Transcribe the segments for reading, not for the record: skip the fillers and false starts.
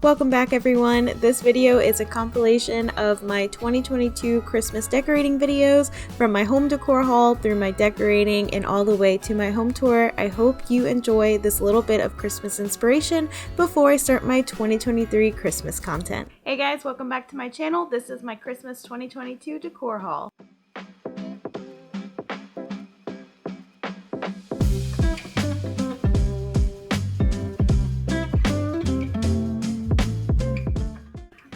Welcome back everyone. This video is a compilation of my 2022 Christmas decorating videos from my home decor haul through my decorating and all the way to my home tour. I hope you enjoy this little bit of Christmas inspiration before I start my 2023 Christmas content. Hey guys, welcome back to my channel. This is my Christmas 2022 decor haul.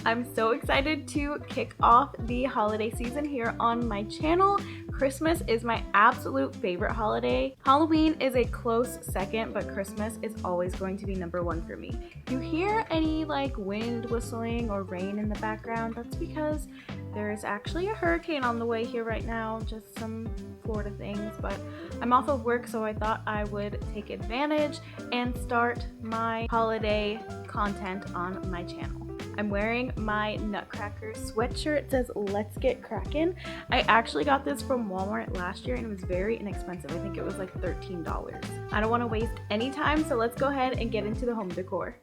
I'm so excited to kick off the holiday season here on my channel. Christmas is my absolute favorite holiday. Halloween is a close second, but Christmas is always going to be number one for me. If you hear any like wind whistling or rain in the background, that's because there is actually a hurricane on the way here right now, just some Florida things, but I'm off of work, so I thought I would take advantage and start my holiday content on my channel. I'm wearing my Nutcracker sweatshirt. It says "Let's Get Crackin'." I actually got this from Walmart last year and it was very inexpensive. I think it was like $13. I don't want to waste any time, so let's go ahead and get into the home decor.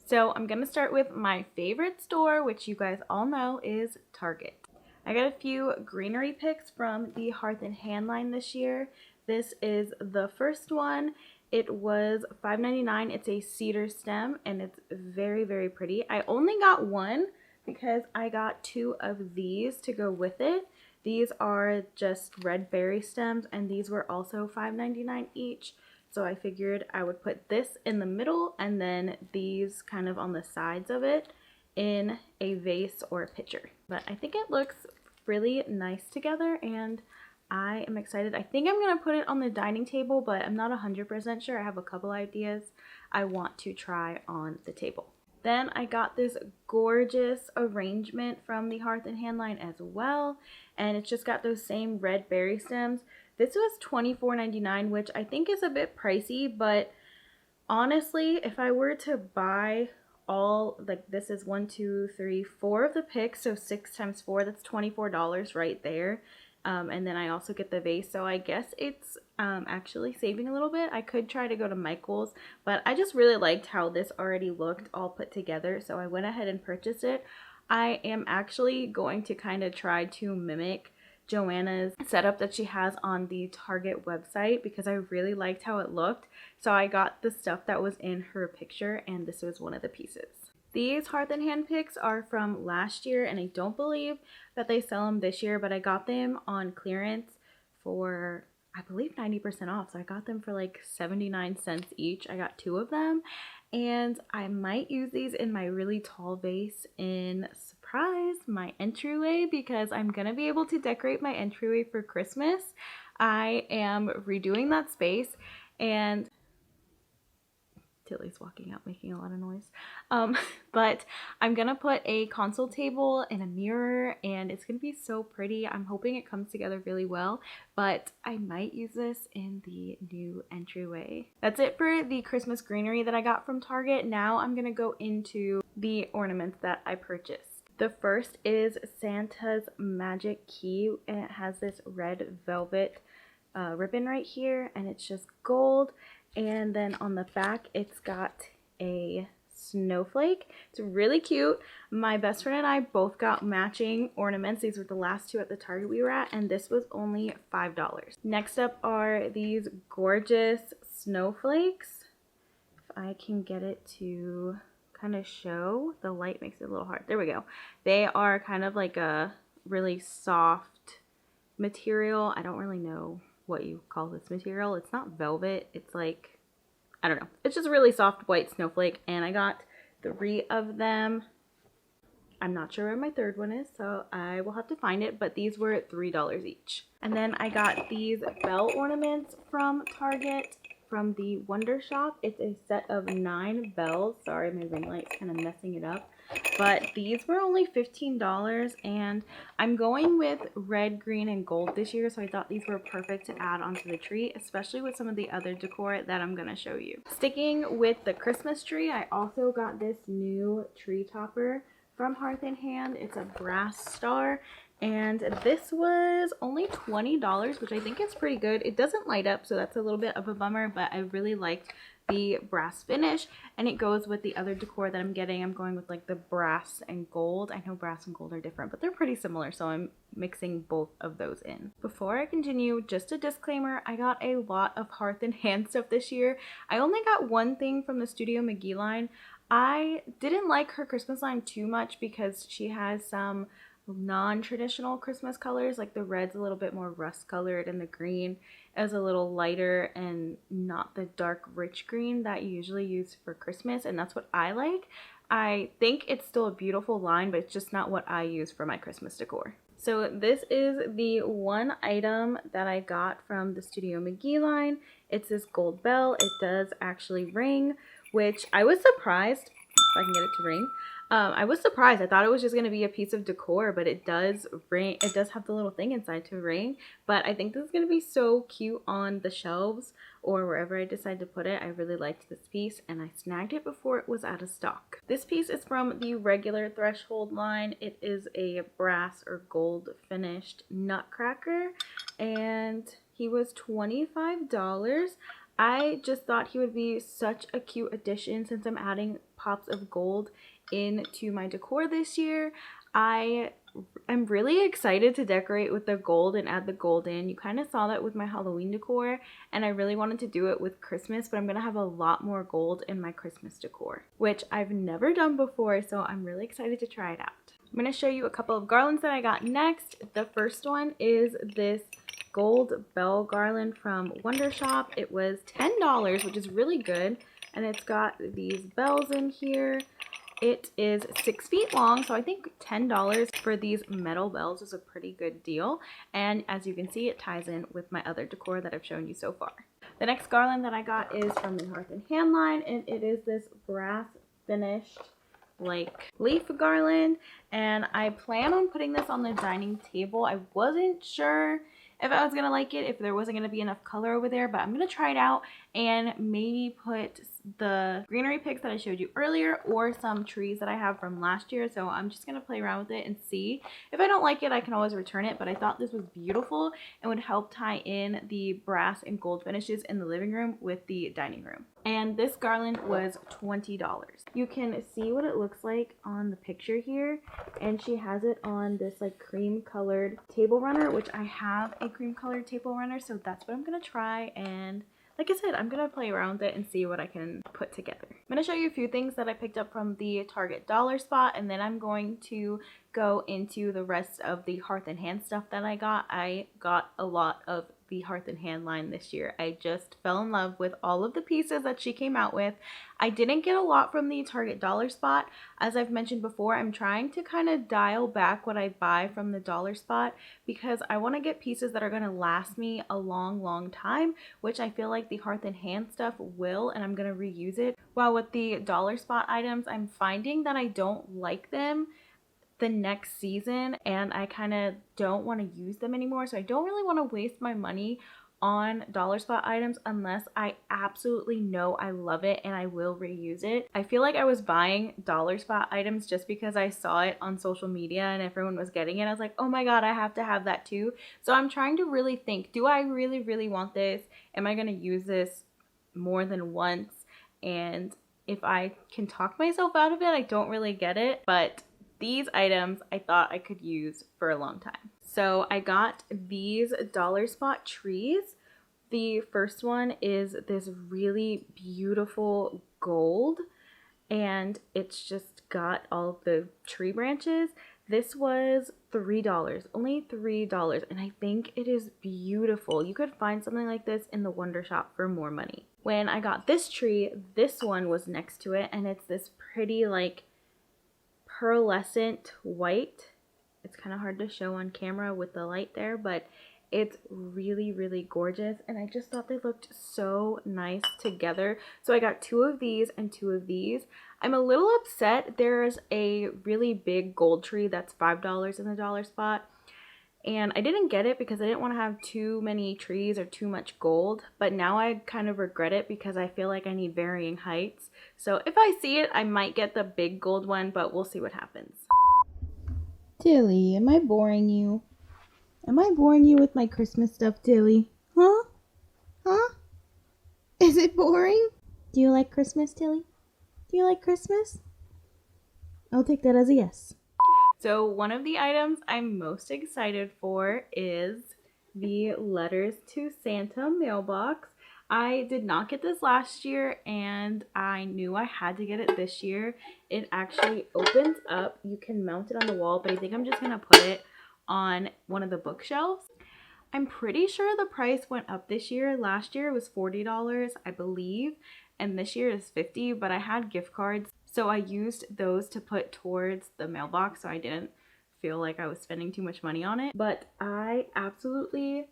So I'm gonna start with my favorite store, which you guys all know is Target. I got a few greenery picks from the Hearth and Hand line this year. This is the first one. It was $5.99. It's a cedar stem and it's very, very pretty. I only got one because I got two of these to go with it. These are just red berry stems and these were also $5.99 each. So I figured I would put this in the middle and then these kind of on the sides of it in a vase or a pitcher. But I think it looks really nice together and I am excited. I think I'm going to put it on the dining table, but I'm not 100% sure. I have a couple ideas I want to try on the table. Then I got this gorgeous arrangement from the Hearth and Hand line as well, and it's just got those same red berry stems. This was $24.99, which I think is a bit pricey, but honestly, if I were to buy all, like this is 1, 2, 3, 4 of the picks, so 6 times 4, that's $24 right there. And then I also get the vase, so I guess it's actually saving a little bit. I could try to go to Michael's, but I just really liked how this already looked all put together, so I went ahead and purchased it. I am actually going to kind of try to mimic Joanna's setup that she has on the Target website because I really liked how it looked. So I got the stuff that was in her picture and this was one of the pieces. These Hearth and Hand picks are from last year and I don't believe that they sell them this year, but I got them on clearance for I believe 90% off. So I got them for like 79 cents each. I got 2 of them and I might use these in my really tall vase in surprise, my entryway, because I'm gonna be able to decorate my entryway for Christmas. I am redoing that space and Tilly's walking out making a lot of noise. But I'm gonna put a console table and a mirror and it's gonna be so pretty. I'm hoping it comes together really well, but I might use this in the new entryway. That's it for the Christmas greenery that I got from Target. Now I'm gonna go into the ornaments that I purchased. The first is Santa's Magic Key and it has this red velvet ribbon right here and it's just gold. And then on the back, it's got a snowflake. It's really cute. My best friend and I both got matching ornaments. These were the last 2 at the Target we were at, and this was only $5. Next up are these gorgeous snowflakes. If I can get it to kind of show, the light makes it a little hard. There we go. They are kind of like a really soft material. I don't really know what you call this material. It's not velvet, it's like, I don't know, it's just a really soft white snowflake and I got 3 of them. I'm not sure where my third one is, so I will have to find it, but these were $3 each. And then I got these bell ornaments from Target from the Wonder Shop. It's a set of 9 bells. Sorry, my ring light's kind of messing it up. But these were only $15 and I'm going with red, green, and gold this year, so I thought these were perfect to add onto the tree, especially with some of the other decor that I'm going to show you. Sticking with the Christmas tree, I also got this new tree topper from Hearth and Hand. It's a brass star and this was only $20, which I think is pretty good. It doesn't light up, so that's a little bit of a bummer, but I really liked the brass finish, and it goes with the other decor that I'm getting. I'm going with like the brass and gold. I know brass and gold are different, but they're pretty similar, so I'm mixing both of those in. Before I continue, just a disclaimer, I got a lot of Hearth and Hand stuff this year. I only got one thing from the Studio McGee line. I didn't like her Christmas line too much because she has some non-traditional Christmas colors, like the red's a little bit more rust colored and the green is a little lighter and not the dark rich green that you usually use for Christmas, and that's what I like. I think it's still a beautiful line, but it's just not what I use for my Christmas decor. So this is the one item that I got from the Studio McGee line. It's this gold bell. It does actually ring, which I was surprised, if I can get it to ring. I was surprised. I thought it was just going to be a piece of decor, but it does ring. It does have the little thing inside to ring, but I think this is going to be so cute on the shelves or wherever I decide to put it. I really liked this piece and I snagged it before it was out of stock. This piece is from the regular Threshold line. It is a brass or gold finished nutcracker and he was $25. I just thought he would be such a cute addition since I'm adding pops of gold into my decor this year. I am really excited to decorate with the gold and add the gold in. You kind of saw that with my Halloween decor, and I really wanted to do it with Christmas, but I'm going to have a lot more gold in my Christmas decor, which I've never done before, so I'm really excited to try it out. I'm going to show you a couple of garlands that I got next. The first one is this gold bell garland from Wonder Shop. It was $10, which is really good, and it's got these bells in here. It is 6 feet long, so I think $10 for these metal bells is a pretty good deal. And as you can see, it ties in with my other decor that I've shown you so far. The next garland that I got is from the Hearth and Hand line, and it is this brass finished like leaf garland. And I plan on putting this on the dining table. I wasn't sure if I was gonna like it, if there wasn't gonna be enough color over there, but I'm gonna try it out and maybe put the greenery picks that I showed you earlier or some trees that I have from last year. So I'm just gonna play around with it and see. If I don't like it, I can always return it, but I thought this was beautiful and would help tie in the brass and gold finishes in the living room with the dining room. And this garland was $20. You can see what it looks like on the picture here, and she has it on this like cream colored table runner, which I have a cream colored table runner, so that's what I'm gonna try. And like I said, I'm gonna play around with it and see what I can put together. I'm gonna show you a few things that I picked up from the Target dollar spot, and then I'm going to go into the rest of the Hearth and Hand stuff that I got. I got a lot of the Hearth and Hand line this year. I just fell in love with all of the pieces that she came out with. I didn't get a lot from the Target dollar spot. As I've mentioned before, I'm trying to kind of dial back what I buy from the dollar spot because I want to get pieces that are going to last me a long time, which I feel like the Hearth and Hand stuff will, and I'm going to reuse it. While with the dollar spot items, I'm finding that I don't like them the next season and I kind of don't want to use them anymore, so I don't really want to waste my money on dollar spot items unless I absolutely know I love it and I will reuse it. I feel like I was buying dollar spot items just because I saw it on social media and everyone was getting it. I was like, oh my god, I have to have that too. So I'm trying to really think, do I really want this? Am I going to use this more than once? And if I can talk myself out of it, I don't really get it, but these items I thought I could use for a long time. So I got these dollar spot trees. The first one is this really beautiful gold, and it's just got all the tree branches. This was $3, only $3, and I think it is beautiful. You could find something like this in the Wonder Shop for more money. When I got this tree, this one was next to it, and it's this pretty like pearlescent white. It's kind of hard to show on camera with the light there, but it's really gorgeous, and I just thought they looked so nice together. So I got 2 of these and 2 of these. I'm a little upset. There's a really big gold tree that's $5 in the dollar spot, and I didn't get it because I didn't want to have too many trees or too much gold, but now I kind of regret it because I feel like I need varying heights. So if I see it, I might get the big gold one, but we'll see what happens. Tilly, am I boring you? Am I boring you with my Christmas stuff, Tilly? Huh? Is it boring? Do you like Christmas, Tilly? Do you like Christmas? I'll take that as a yes. So one of the items I'm most excited for is the Letters to Santa mailbox. I did not get this last year and I knew I had to get it this year. It actually opens up. You can mount it on the wall, but I think I'm just going to put it on one of the bookshelves. I'm pretty sure the price went up this year. Last year it was $40, I believe, and this year is $50, but I had gift cards, so I used those to put towards the mailbox so I didn't feel like I was spending too much money on it. But I absolutely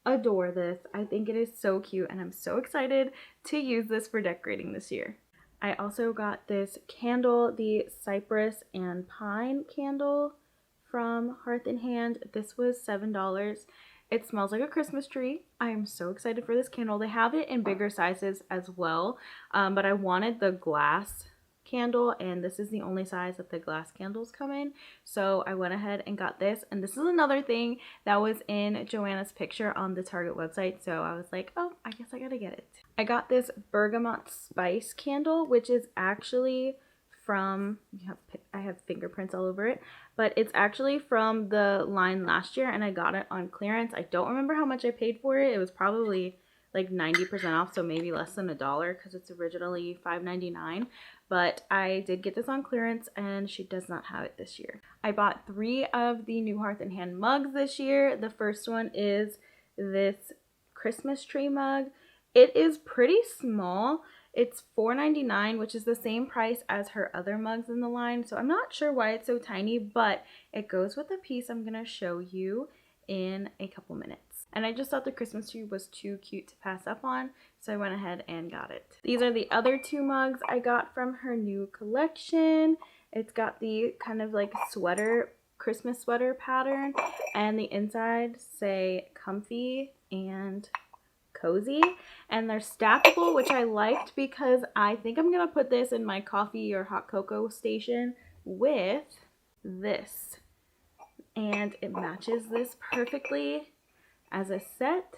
adore this. I think it is so cute and I'm so excited to use this for decorating this year. I also got this candle, the Cypress and Pine candle from Hearth and Hand. This was $7. It smells like a Christmas tree. I am so excited for this candle. They have it in bigger sizes as well, but I wanted the glass candle and this is the only size that the glass candles come in, so I went ahead and got this. And this is another thing that was in Joanna's picture on the Target website, so I was like, oh, I guess I gotta get it. I got this bergamot spice candle, which is actually from, I have fingerprints all over it, but it's actually from the line last year and I got it on clearance. I don't remember how much I paid for it. It was probably like 90% off, so maybe less than $1 because it's originally $5.99. But I did get this on clearance and she does not have it this year. I bought 3 of the new Hearth and Hand mugs this year. The first one is this Christmas tree mug. It is pretty small. It's $4.99, which is the same price as her other mugs in the line. So I'm not sure why it's so tiny, but it goes with the piece I'm going to show you in a couple minutes. And I just thought the Christmas tree was too cute to pass up on, so I went ahead and got it. These are the other 2 mugs I got from her new collection. It's got the kind of like sweater, Christmas sweater pattern, and the inside say comfy and cozy, and they're stackable, which I liked because I think I'm gonna put this in my coffee or hot cocoa station with this, and it matches this perfectly as a set.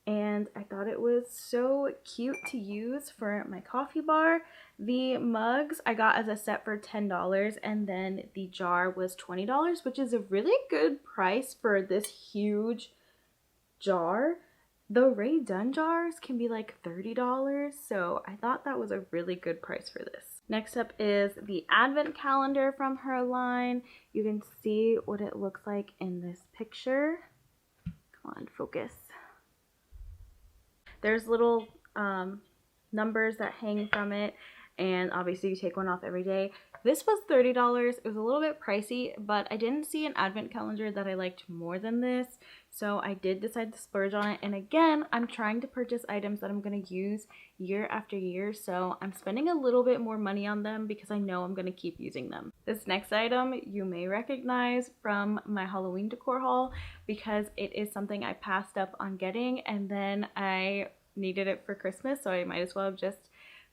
And I thought it was so cute to use for my coffee bar. The mugs I got as a set for $10, and then the jar was $20, which is a really good price for this huge jar. The Rae Dunn jars can be like $30, so I thought that was a really good price for this. Next up is the advent calendar from her line. You can see what it looks like in this picture. Come on, focus. There's little numbers that hang from it, and obviously you take one off every day. This was $30. It was a little bit pricey, but I didn't see an advent calendar that I liked more than this, so I did decide to splurge on it. And again, I'm trying to purchase items that I'm going to use year after year, so I'm spending a little bit more money on them because I know I'm going to keep using them. This next item you may recognize from my Halloween decor haul because it is something I passed up on getting, and then I needed it for Christmas, so I might as well have just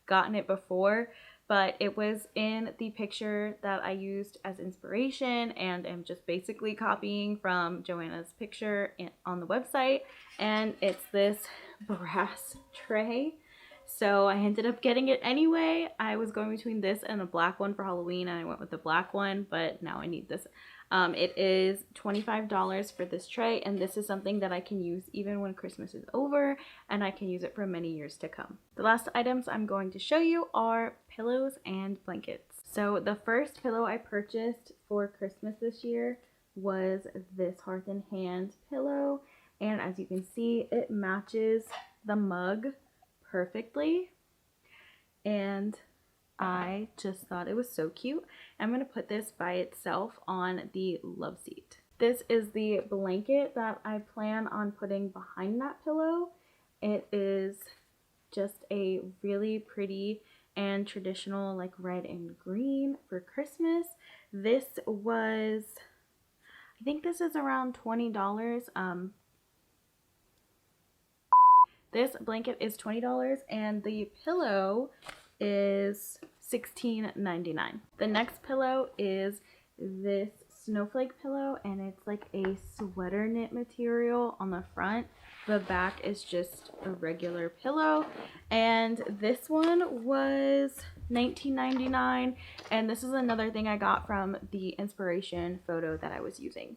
gotten it before. But it was in the picture that I used as inspiration, and am just basically copying from Joanna's picture on the website, and it's this brass tray. So I ended up getting it anyway. I was going between this and a black one for Halloween, and I went with the black one, but now I need this. It is $25 for this tray, and this is something that I can use even when Christmas is over, and I can use it for many years to come. The last items I'm going to show you are pillows and blankets. So the first pillow I purchased for Christmas this year was this Hearth and Hand pillow, and as you can see, it matches the mug perfectly, and I just thought it was so cute. I'm going to put this by itself on the love seat. This is the blanket that I plan on putting behind that pillow. It is just a really pretty and traditional like red and green for Christmas. This was, I think this is around $20. This blanket is $20 and the pillow is $16.99. The next pillow is this snowflake pillow, and it's like a sweater knit material on the front. The back is just a regular pillow, and this one was $19.99, and this is another thing I got from the inspiration photo that I was using.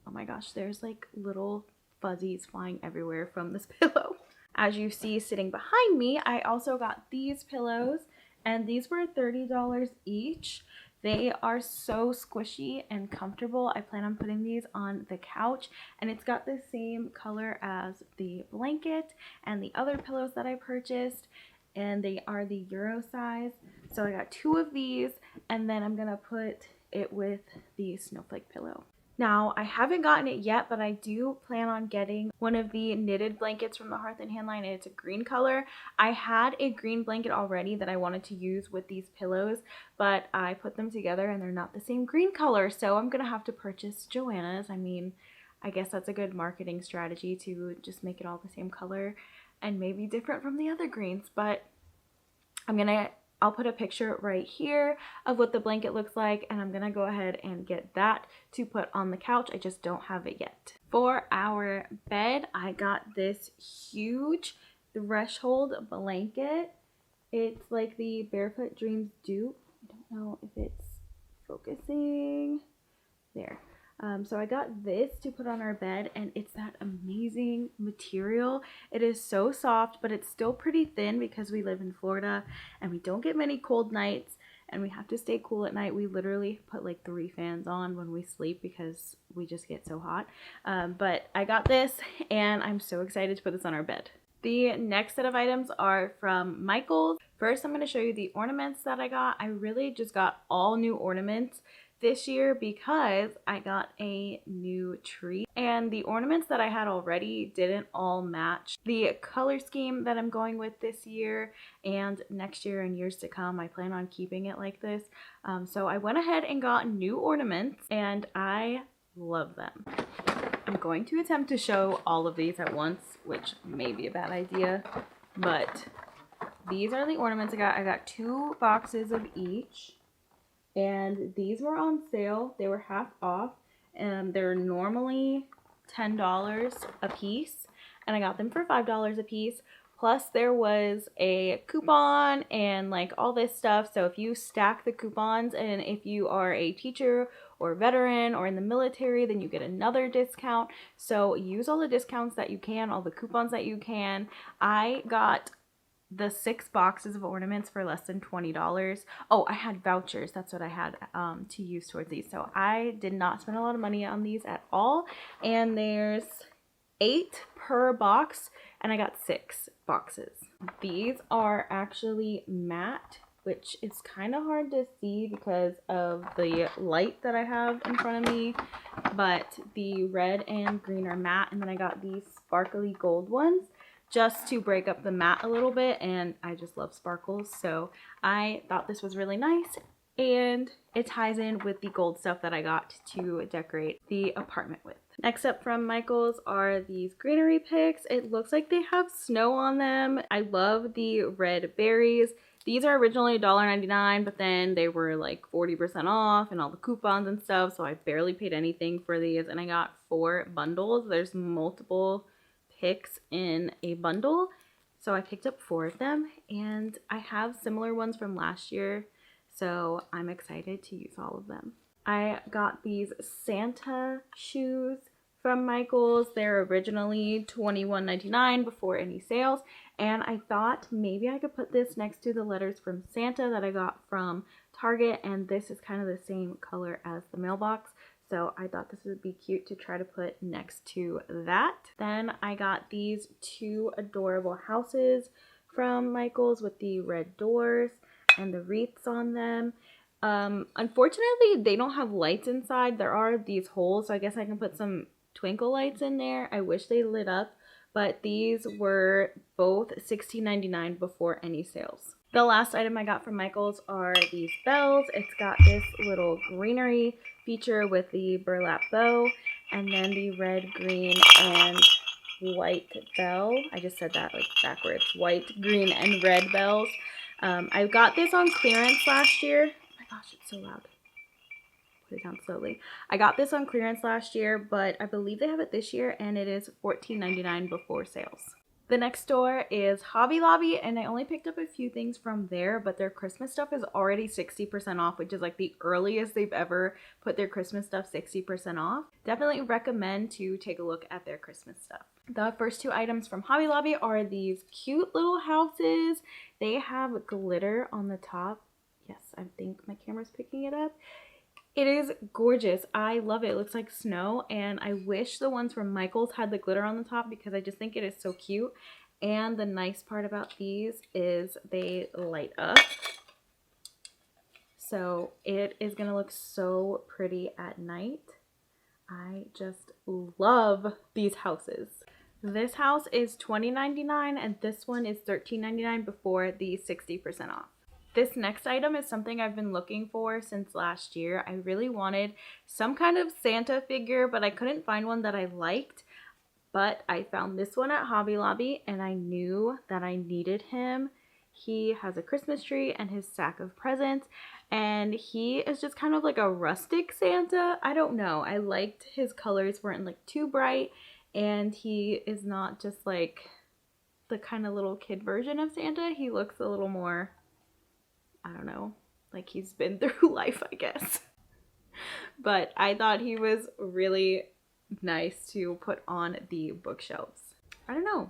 Oh my gosh, there's like little fuzzies flying everywhere from this pillow. As you see sitting behind me, I also got these pillows, and these were $30 each. They are so squishy and comfortable. I plan on putting these on the couch, and it's got the same color as the blanket and the other pillows that I purchased, and they are the Euro size. So I got 2 of these, and then I'm gonna put it with the snowflake pillow. Now, I haven't gotten it yet, but I do plan on getting one of the knitted blankets from the Hearth and Hand line, and it's a green color. I had a green blanket already that I wanted to use with these pillows, but I put them together and they're not the same green color, so I'm gonna have to purchase Joanna's. I mean, I guess that's a good marketing strategy to just make it all the same color and maybe different from the other greens, but I'll put a picture right here of what the blanket looks like, and I'm gonna go ahead and get that to put on the couch. I just don't have it yet. For our bed, I got this huge threshold blanket. It's like the Barefoot Dreams dupe. I don't know if it's focusing. There. So I got this to put on our bed, and it's that amazing material. It is so soft, but it's still pretty thin because we live in Florida and we don't get many cold nights, and we have to stay cool at night. We literally put like 3 fans on when we sleep because we just get so hot. But I got this, and I'm so excited to put this on our bed. The next set of items are from Michaels. First, I'm going to show you the ornaments that I got. I really just got all new ornaments this year because I got a new tree, and the ornaments that I had already didn't all match the color scheme that I'm going with this year, and next year and years to come I plan on keeping it like this. So I went ahead and got new ornaments, and I love them. I'm going to attempt to show all of these at once, which may be a bad idea, but these are the ornaments I got. I got 2 boxes of each. And these were on sale. They were half off, and they're normally $10 a piece, and I got them for $5 a piece. Plus there was a coupon and like all this stuff. So if you stack the coupons, and if you are a teacher or veteran or in the military, then you get another discount. So use all the discounts that you can, all the coupons that you can. I got the 6 boxes of ornaments for less than $20. Oh, I had vouchers. That's what I had to use towards these. So I did not spend a lot of money on these at all. And there's 8 per box, and I got 6 boxes. These are actually matte, which is kind of hard to see because of the light that I have in front of me. But the red and green are matte, and then I got these sparkly gold ones just to break up the matte a little bit, and I just love sparkles, so I thought this was really nice, and it ties in with the gold stuff that I got to decorate the apartment with. Next up from Michaels are these greenery picks. It looks like they have snow on them. I love the red berries. These are originally $1.99, but then they were like 40% off and all the coupons and stuff, so I barely paid anything for these, and I got 4 bundles. There's multiple picks in a bundle, so I picked up 4 of them, and I have similar ones from last year, so I'm excited to use all of them. I got these Santa shoes from Michaels. They're originally $21.99 before any sales, and I thought maybe I could put this next to the letters from Santa that I got from Target, and this is kind of the same color as the mailbox. So I thought this would be cute to try to put next to that. Then I got these 2 adorable houses from Michaels with the red doors and the wreaths on them. Unfortunately, they don't have lights inside. There are these holes, so I guess I can put some twinkle lights in there. I wish they lit up, but these were both $16.99 before any sales. The last item I got from Michaels are these bells. It's got this little greenery feature with the burlap bow, and then the red, green, and white bell. I just said that like backwards. White, green, and red bells. I got this on clearance last year. Oh my gosh, it's so loud. put it down slowly. I got this on clearance last year, but I believe they have it this year, and it is $14.99 before sales. The next store is Hobby Lobby, and I only picked up a few things from there, but their Christmas stuff is already 60% off, which is like the earliest they've ever put their Christmas stuff 60% off. Definitely recommend to take a look at their Christmas stuff. The first two items from Hobby Lobby are these cute little houses. They have glitter on the top. Yes, I think my camera's picking it up. It is gorgeous. I love it. It looks like snow, and I wish the ones from Michael's had the glitter on the top because I just think it is so cute. And the nice part about these is they light up. So it is going to look so pretty at night. I just love these houses. This house is $20.99 and this one is $13.99 before the 60% off. This next item is something I've been looking for since last year. I really wanted some kind of Santa figure, but I couldn't find one that I liked. But I found this one at Hobby Lobby and I knew that I needed him. He has a Christmas tree and his sack of presents, and he is just kind of like a rustic Santa. I don't know. I liked his colors weren't like too bright, and he is not just like the kind of little kid version of Santa. He looks a little more, I don't know, like he's been through life, I guess. But I thought he was really nice to put on the bookshelves. I don't know.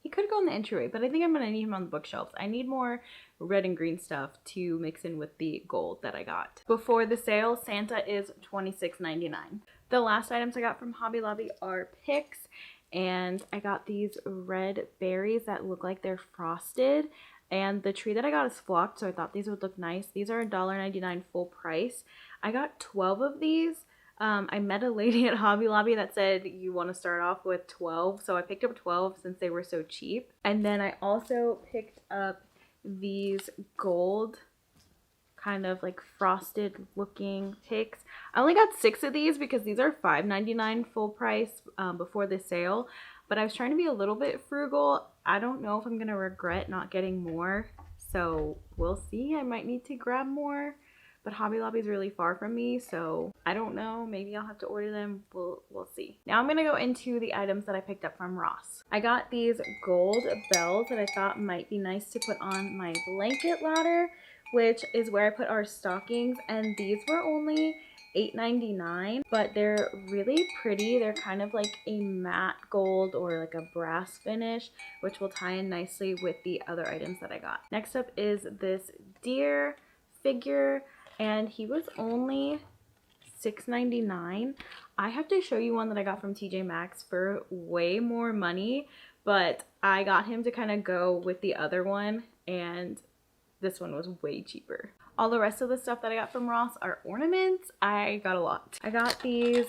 He could go in the entryway, but I think I'm going to need him on the bookshelves. I need more red and green stuff to mix in with the gold that I got. Before the sale, Santa is $26.99. The last items I got from Hobby Lobby are picks, and I got these red berries that look like they're frosted. And the tree that I got is flocked, so I thought these would look nice. These are $1.99 full price. I got 12 of these. I met a lady at Hobby Lobby that said you want to start off with 12, so I picked up 12 since they were so cheap. And then I also picked up these gold kind of like frosted looking picks. I only got 6 of these because these are $5.99 full price before the sale, but I was trying to be a little bit frugal. I don't know if I'm gonna regret not getting more, so we'll see. I might need to grab more. But Hobby Lobby is really far from me, so I don't know. Maybe I'll have to order them. We'll see. Now I'm going to go into the items that I picked up from Ross. I got these gold bells that I thought might be nice to put on my blanket ladder, which is where I put our stockings, and these were only $8.99, but they're really pretty. They're kind of like a matte gold or like a brass finish, which will tie in nicely with the other items that I got. Next up is this deer figure, and he was only $6.99. I have to show you one that I got from TJ Maxx for way more money, but I got him to kind of go with the other one, and this one was way cheaper. All the rest of the stuff that I got from Ross are ornaments. I got a lot. I got these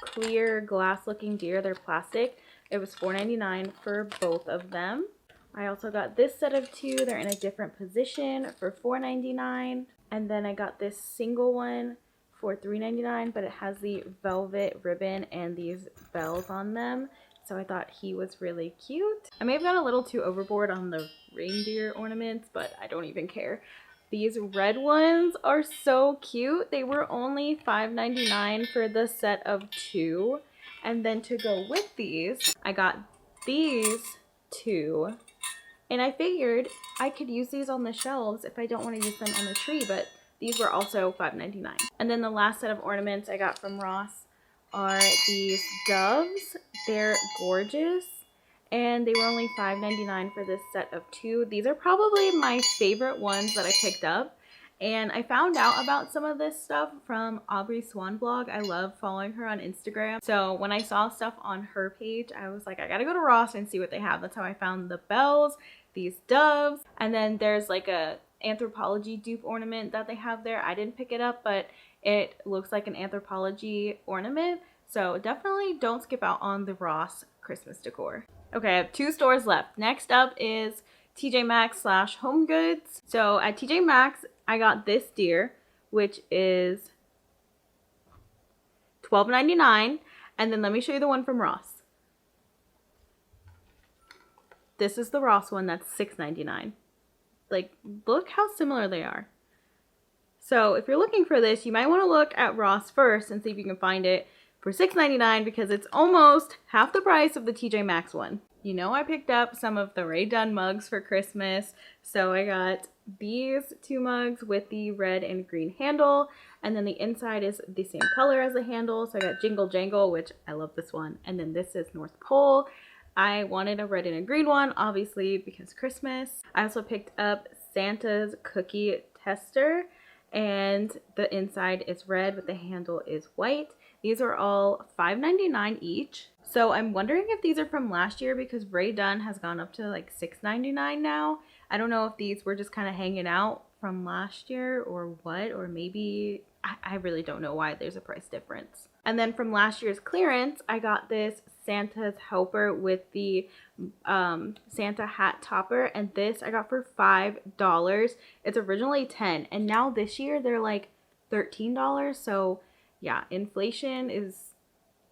clear glass looking deer. They're plastic. It was $4.99 for both of them. I also got this set of 2. They're in a different position for $4.99. And then I got this single one for $3.99, but it has the velvet ribbon and these bells on them. So I thought he was really cute. I may have gone a little too overboard on the reindeer ornaments, but I don't even care. These red ones are so cute. They were only $5.99 for the set of 2. And then to go with these, I got these 2. And I figured I could use these on the shelves if I don't want to use them on the tree, but these were also $5.99. And then the last set of ornaments I got from Ross are these doves. They're gorgeous, and they were only $5.99 for this set of 2. These are probably my favorite ones that I picked up. And I found out about some of this stuff from Aubrey Swan blog. I love following her on Instagram. So when I saw stuff on her page, I was like, I gotta go to Ross and see what they have. That's how I found the bells, these doves, and then there's like a anthropology dupe ornament that they have there. I didn't pick it up, but it looks like an anthropology ornament. So definitely don't skip out on the Ross Christmas decor. Okay, I have 2 stores left. Next up is TJ Maxx / Home Goods. So at TJ Maxx, I got this deer, which is $12.99. And then let me show you the one from Ross. This is the Ross one that's $6.99. Like, look how similar they are. So if you're looking for this, you might want to look at Ross first and see if you can find it for $6.99 because it's almost half the price of the TJ Maxx one. You know, I picked up some of the Rae Dunn mugs for Christmas. So I got these 2 mugs with the red and green handle. And then the inside is the same color as the handle. So I got Jingle Jangle, which I love this one. And then this is North Pole. I wanted a red and a green one, obviously, because Christmas. I also picked up Santa's Cookie Tester. And the inside is red, but the handle is white. These are all $5.99 each. So I'm wondering if these are from last year because Rae Dunn has gone up to like $6.99 now. I don't know if these were just kind of hanging out from last year or what, or maybe I really don't know why there's a price difference. And then from last year's clearance, I got this Santa's Helper with the Santa hat topper, and this I got for $5. It's originally $10, and now this year they're like $13. So yeah, inflation is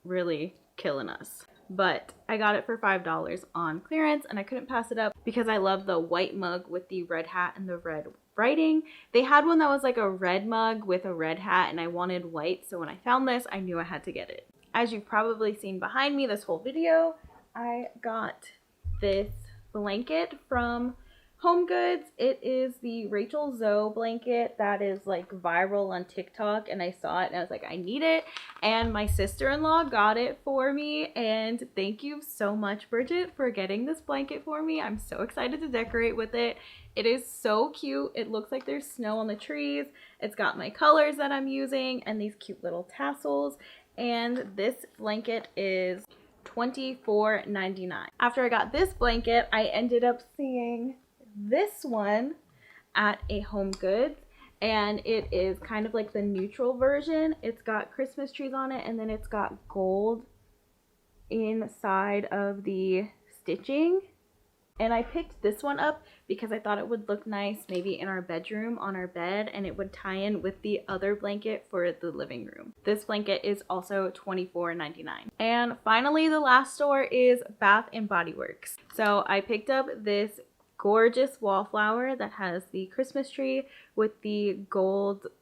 really killing us. But I got it for $5 on clearance, and I couldn't pass it up because I love the white mug with the red hat and the red writing. They had one that was like a red mug with a red hat, and I wanted white, so when I found this, I knew I had to get it. As you've probably seen behind me this whole video, I got this blanket from HomeGoods. It is the Rachel Zoe blanket that is like viral on TikTok, and I saw it and I was like, I need it. And my sister-in-law got it for me, and thank you so much, Bridget, for getting this blanket for me. I'm so excited to decorate with it. It is so cute. It looks like there's snow on the trees. It's got my colors that I'm using and these cute little tassels. And this blanket is $24.99. After I got this blanket, I ended up seeing this one at a HomeGoods, and it is kind of like the neutral version. It's got Christmas trees on it, and then it's got gold inside of the stitching. And I picked this one up because I thought it would look nice maybe in our bedroom on our bed, and it would tie in with the other blanket for the living room. This blanket is also $24.99. And finally, the last store is Bath & Body Works. So I picked up this gorgeous wallflower that has the Christmas tree with the gold /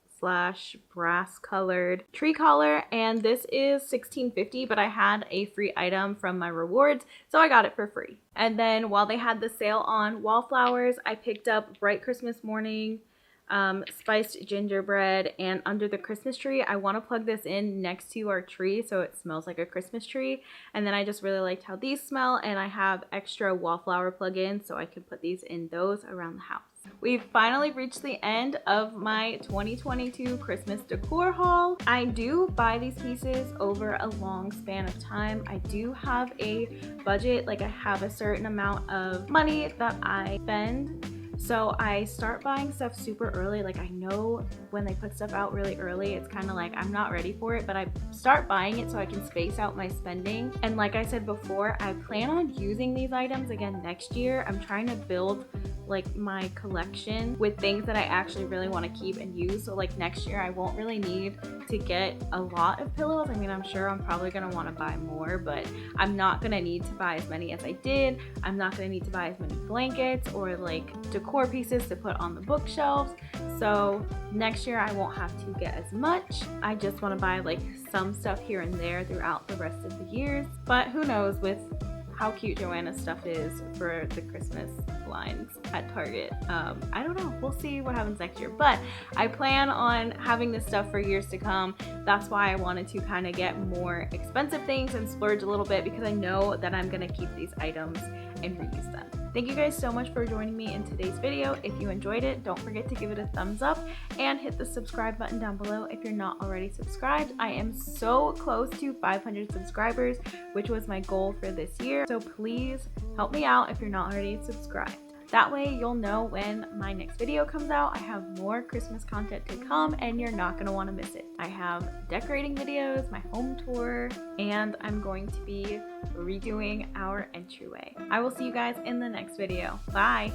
brass colored tree collar, and this is $16.50, but I had a free item from my rewards, so I got it for free. And then while they had the sale on wallflowers, I picked up Bright Christmas Morning spiced gingerbread, and under the Christmas tree I want to plug this in next to our tree so it smells like a Christmas tree. And then I just really liked how these smell, and I have extra wallflower plug-ins so I could put these in those around the house. We've finally reached the end of my 2022 Christmas decor haul. I do buy these pieces over a long span of time. I do have a budget, like I have a certain amount of money that I spend. So I start buying stuff super early. Like I know when they put stuff out really early, it's kind of like I'm not ready for it, but I start buying it so I can space out my spending. And like I said before, I plan on using these items again next year. I'm trying to build like my collection with things that I actually really want to keep and use. So like next year I won't really need to get a lot of pillows. I mean, I'm sure I'm probably going to want to buy more, but I'm not going to need to buy as many as I did. I'm not going to need to buy as many blankets or like decor pieces to put on the bookshelves. So next year I won't have to get as much. I just want to buy like some stuff here and there throughout the rest of the years. But who knows with how cute Joanna's stuff is for the Christmas lines at Target. I don't know. We'll see what happens next year. But I plan on having this stuff for years to come. That's why I wanted to kind of get more expensive things and splurge a little bit, because I know that I'm going to keep these items and reuse them. Thank you guys so much for joining me in today's video. If you enjoyed it, don't forget to give it a thumbs up and hit the subscribe button down below if you're not already subscribed. I am so close to 500 subscribers, which was my goal for this year. So please help me out if you're not already subscribed. That way you'll know when my next video comes out. I have more Christmas content to come and you're not going to want to miss it. I have decorating videos, my home tour, and I'm going to be redoing our entryway. I will see you guys in the next video. Bye!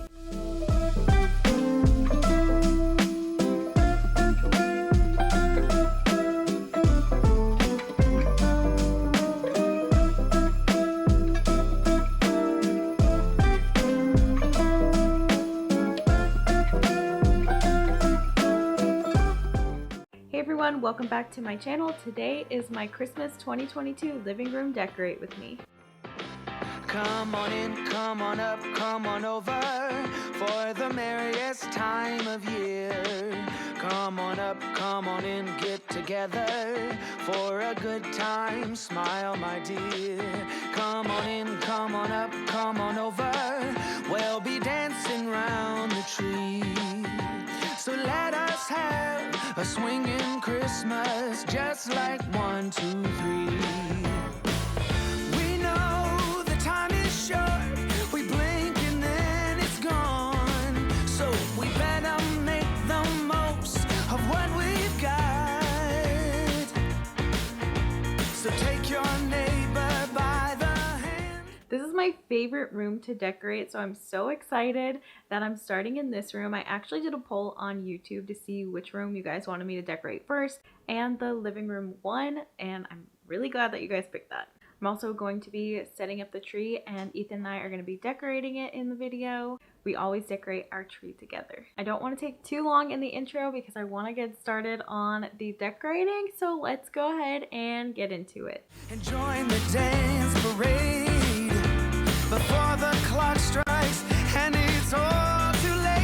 everyone, welcome back to my channel. Today is my Christmas 2022 living room decorate with me. Come on in, come on up, come on over for the merriest time of year. Come on up, come on in, get together for a good time, smile my dear. Come on in, come on up, come on over, we'll be dancing round the tree. So let us have a swinging Christmas, just like 1, 2, 3. This is my favorite room to decorate, so I'm so excited that I'm starting in this room. I actually did a poll on YouTube to see which room you guys wanted me to decorate first, and the living room won, and I'm really glad that you guys picked that. I'm also going to be setting up the tree, and Ethan and I are going to be decorating it in the video. We always decorate our tree together. I don't want to take too long in the intro because I want to get started on the decorating, so let's go ahead and get into it. And join the dance parade before the clock strikes and it's all too late.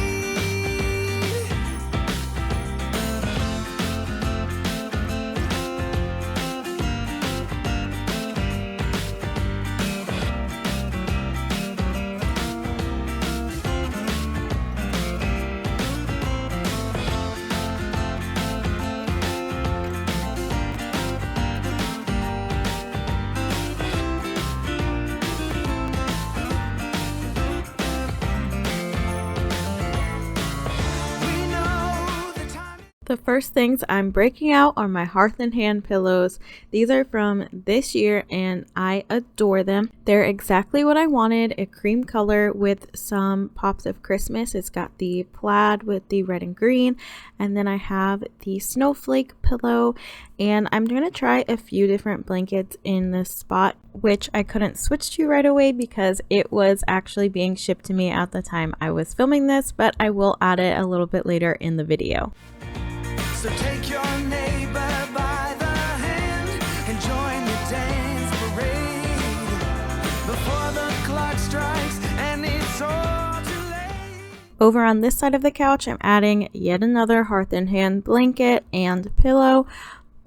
The first things I'm breaking out are my Hearth and Hand pillows. These are from this year and I adore them. They're exactly what I wanted, a cream color with some pops of Christmas. It's got the plaid with the red and green, and then I have the snowflake pillow, and I'm going to try a few different blankets in this spot, which I couldn't switch to right away because it was actually being shipped to me at the time I was filming this, but I will add it a little bit later in the video. So take your neighbor by the hand and join the dance parade before the clock strikes and it's all too late. Over on this side of the couch, I'm adding yet another Hearth and Hand blanket and pillow.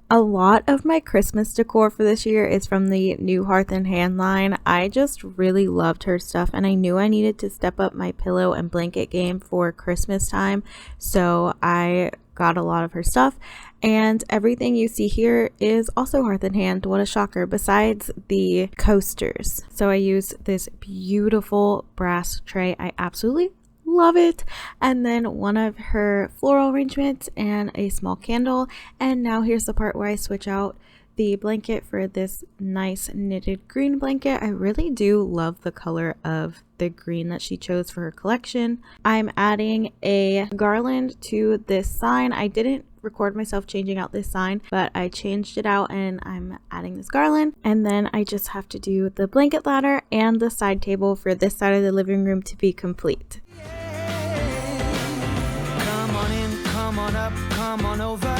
A lot of my Christmas decor for this year is from the new Hearth and Hand line. I just really loved her stuff, and I knew I needed to step up my pillow and blanket game for Christmas time, so I got a lot of her stuff, and everything you see here is also Hearth and Hand. What a shocker, besides the coasters. So I use this beautiful brass tray. I absolutely love it, and then one of her floral arrangements and a small candle. And now here's the part where I switch out the blanket for this nice knitted green blanket. I really do love the color of the green that she chose for her collection. I'm adding a garland to this sign. I didn't record myself changing out this sign, but I changed it out and I'm adding this garland. And then I just have to do the blanket ladder and the side table for this side of the living room to be complete. Come on in, come on up, come on over.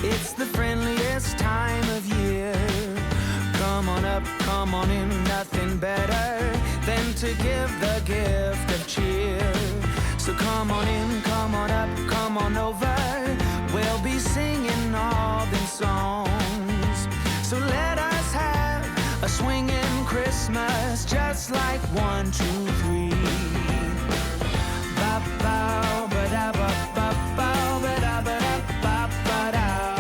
It's the friendliest time of year. Come on up, come on in, nothing better than to give the gift of cheer. So come on in, come on up, come on over. We'll be singing all them songs. So let us have a swinging Christmas, just like 1, 2, 3. Ba-bow, ba-da-ba-ba-bow, ba-da-ba-da-ba-ba-dow.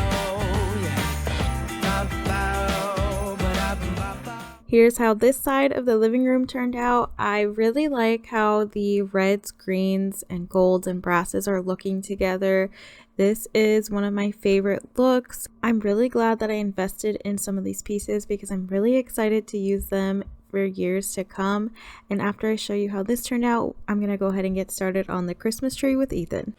Ba-bow, ba-da-ba-ba. Here's how this side of the living room turned out. I really like how the reds, greens, and golds and brasses are looking together. This is one of my favorite looks. I'm really glad that I invested in some of these pieces because I'm really excited to use them for years to come. And after I show you how this turned out, I'm gonna go ahead and get started on the Christmas tree with Ethan.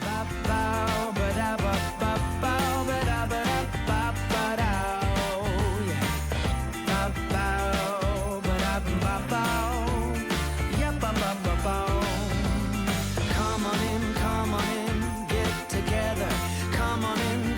Ba-bow, ba-da-ba-ba-bow, ba-da-ba-da-ba-ba-dow. Ba-bow, ba-da-ba-ba-bow. Yeah, ba-ba-ba-bow. Come on in, get together. Come on in,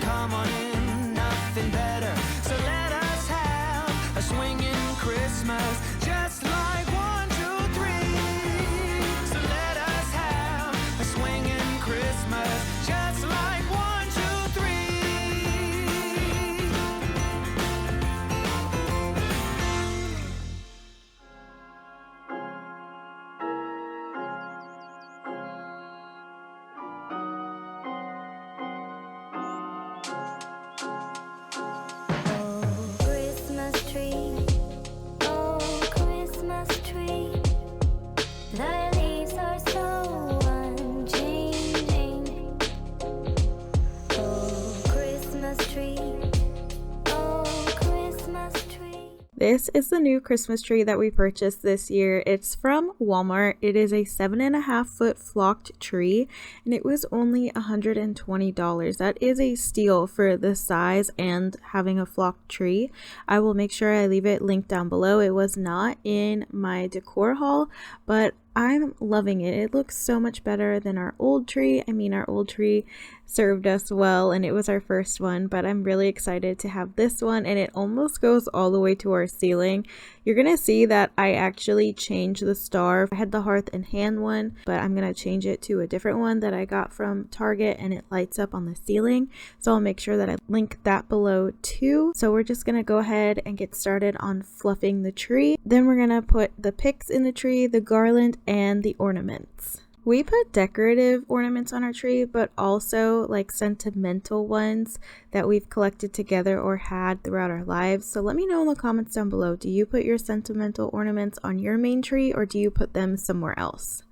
this is the new Christmas tree that we purchased this year. It's from Walmart. It is a 7.5-foot flocked tree, and it was only $120. That is a steal for the size and having a flocked tree. I will make sure I leave it linked down below. It was not in my decor haul, but I'm loving it. It looks so much better than our old tree. I mean, our old tree served us well and it was our first one, but I'm really excited to have this one, and it almost goes all the way to our ceiling. You're gonna see that I actually changed the star. I had the Hearth and Hand one, but I'm gonna change it to a different one that I got from Target, and it lights up on the ceiling. So I'll make sure that I link that below too. So we're just gonna go ahead and get started on fluffing the tree. Then we're gonna put the picks in the tree, the garland, and the ornaments. We put decorative ornaments on our tree, but also like sentimental ones that we've collected together or had throughout our lives. So let me know in the comments down below, do you put your sentimental ornaments on your main tree or do you put them somewhere else?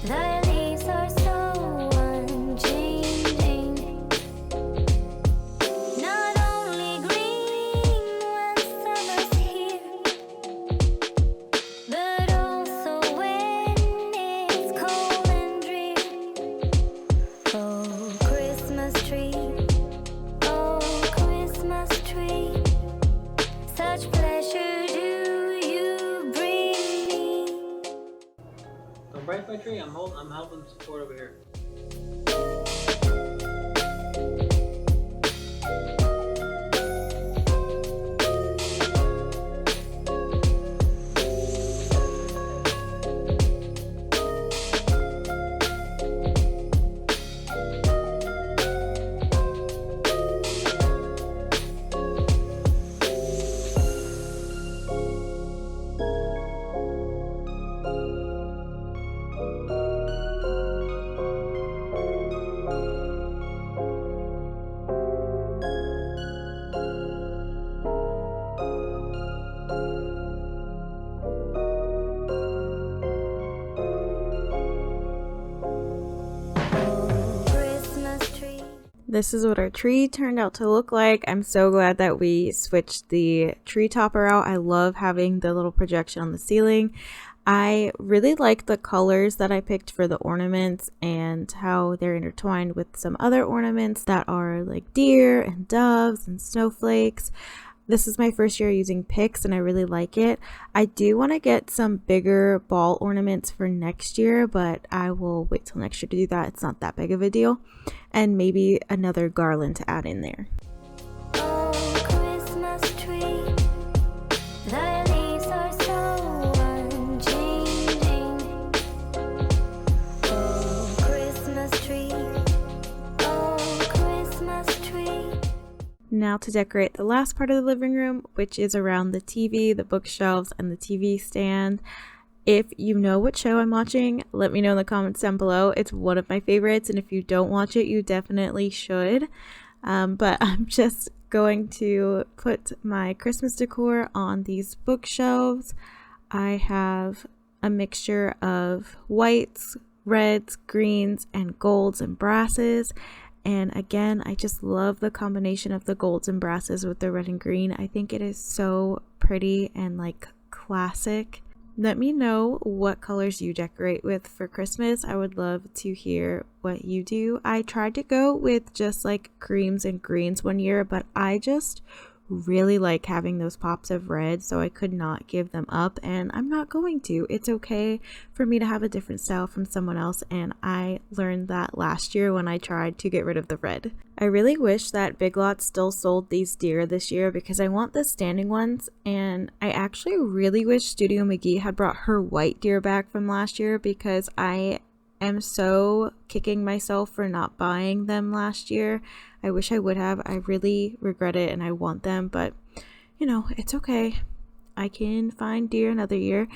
The leaves are so unchanging, not only green when summer's here, but also when it's cold and drear. Oh, Christmas tree, such pleasure do you bring me. Don't break my tree. I'm helping support over here. This is what our tree turned out to look like. I'm so glad that we switched the tree topper out. I love having the little projection on the ceiling. I really like the colors that I picked for the ornaments and how they're intertwined with some other ornaments that are like deer and doves and snowflakes. This is my first year using picks and I really like it. I do want to get some bigger ball ornaments for next year, but I will wait till next year to do that. It's not that big of a deal. And maybe another garland to add in there. Oh, Christmas tree, thy leaves are so unchanging. Oh, Christmas tree, oh, Christmas tree. Now to decorate the last part of the living room, which is around the TV, the bookshelves, and the TV stand. If you know what show I'm watching, let me know in the comments down below. It's one of my favorites, and if you don't watch it, you definitely should. But I'm just going to put my Christmas decor on these bookshelves. I have a mixture of whites, reds, greens, and golds and brasses. And again, I just love the combination of the golds and brasses with the red and green. I think it is so pretty and like classic. Let me know what colors you decorate with for Christmas. I would love to hear what you do. I tried to go with just like creams and greens one year, but I just really like having those pops of red, so I could not give them up, and I'm not going to. It's okay for me to have a different style from someone else, and I learned that last year when I tried to get rid of the red. I really wish that Big Lots still sold these deer this year because I want the standing ones, and I actually really wish Studio McGee had brought her white deer back from last year because I am so kicking myself for not buying them last year. I wish I would have. I really regret it and I want them, but you know, it's okay. I can find deer another year.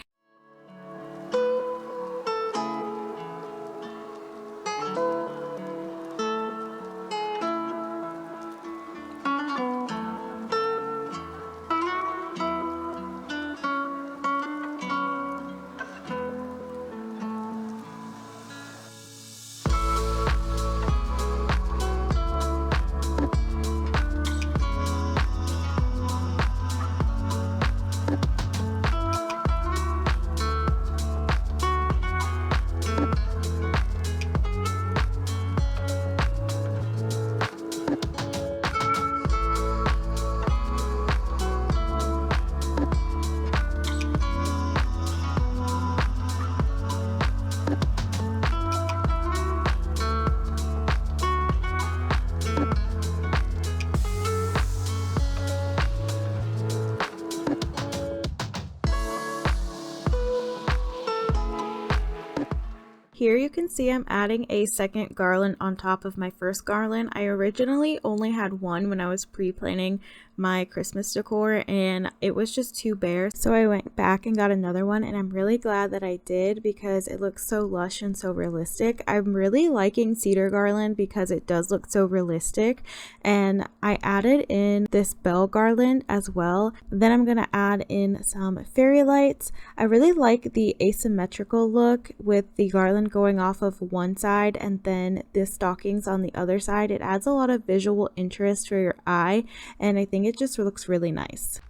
Here you can see I'm adding a second garland on top of my first garland. I originally only had one when I was pre-planning my Christmas decor and it was just too bare, so I went back and got another one, and I'm really glad that I did because it looks so lush and so realistic. I'm really liking cedar garland because it does look so realistic, and I added in this bell garland as well. Then I'm gonna add in some fairy lights. I really like the asymmetrical look with the garland going off of one side and then the stockings on the other side. It adds a lot of visual interest for your eye, and I think it just looks really nice.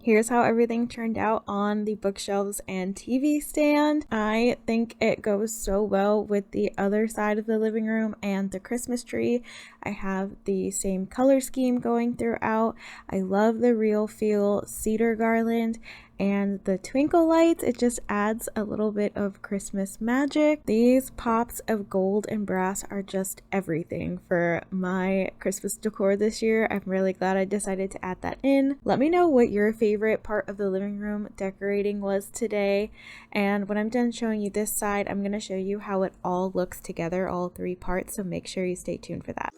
Here's how everything turned out on the bookshelves and TV stand. I think it goes so well with the other side of the living room and the Christmas tree. I have the same color scheme going throughout. I love the real feel cedar garland and the twinkle lights. It just adds a little bit of Christmas magic. These pops of gold and brass are just everything for my Christmas decor this year. I'm really glad I decided to add that in. Let me know what your favorite part of the living room decorating was today, and when I'm done showing you this side, I'm going to show you how it all looks together, all three parts, so make sure you stay tuned for that.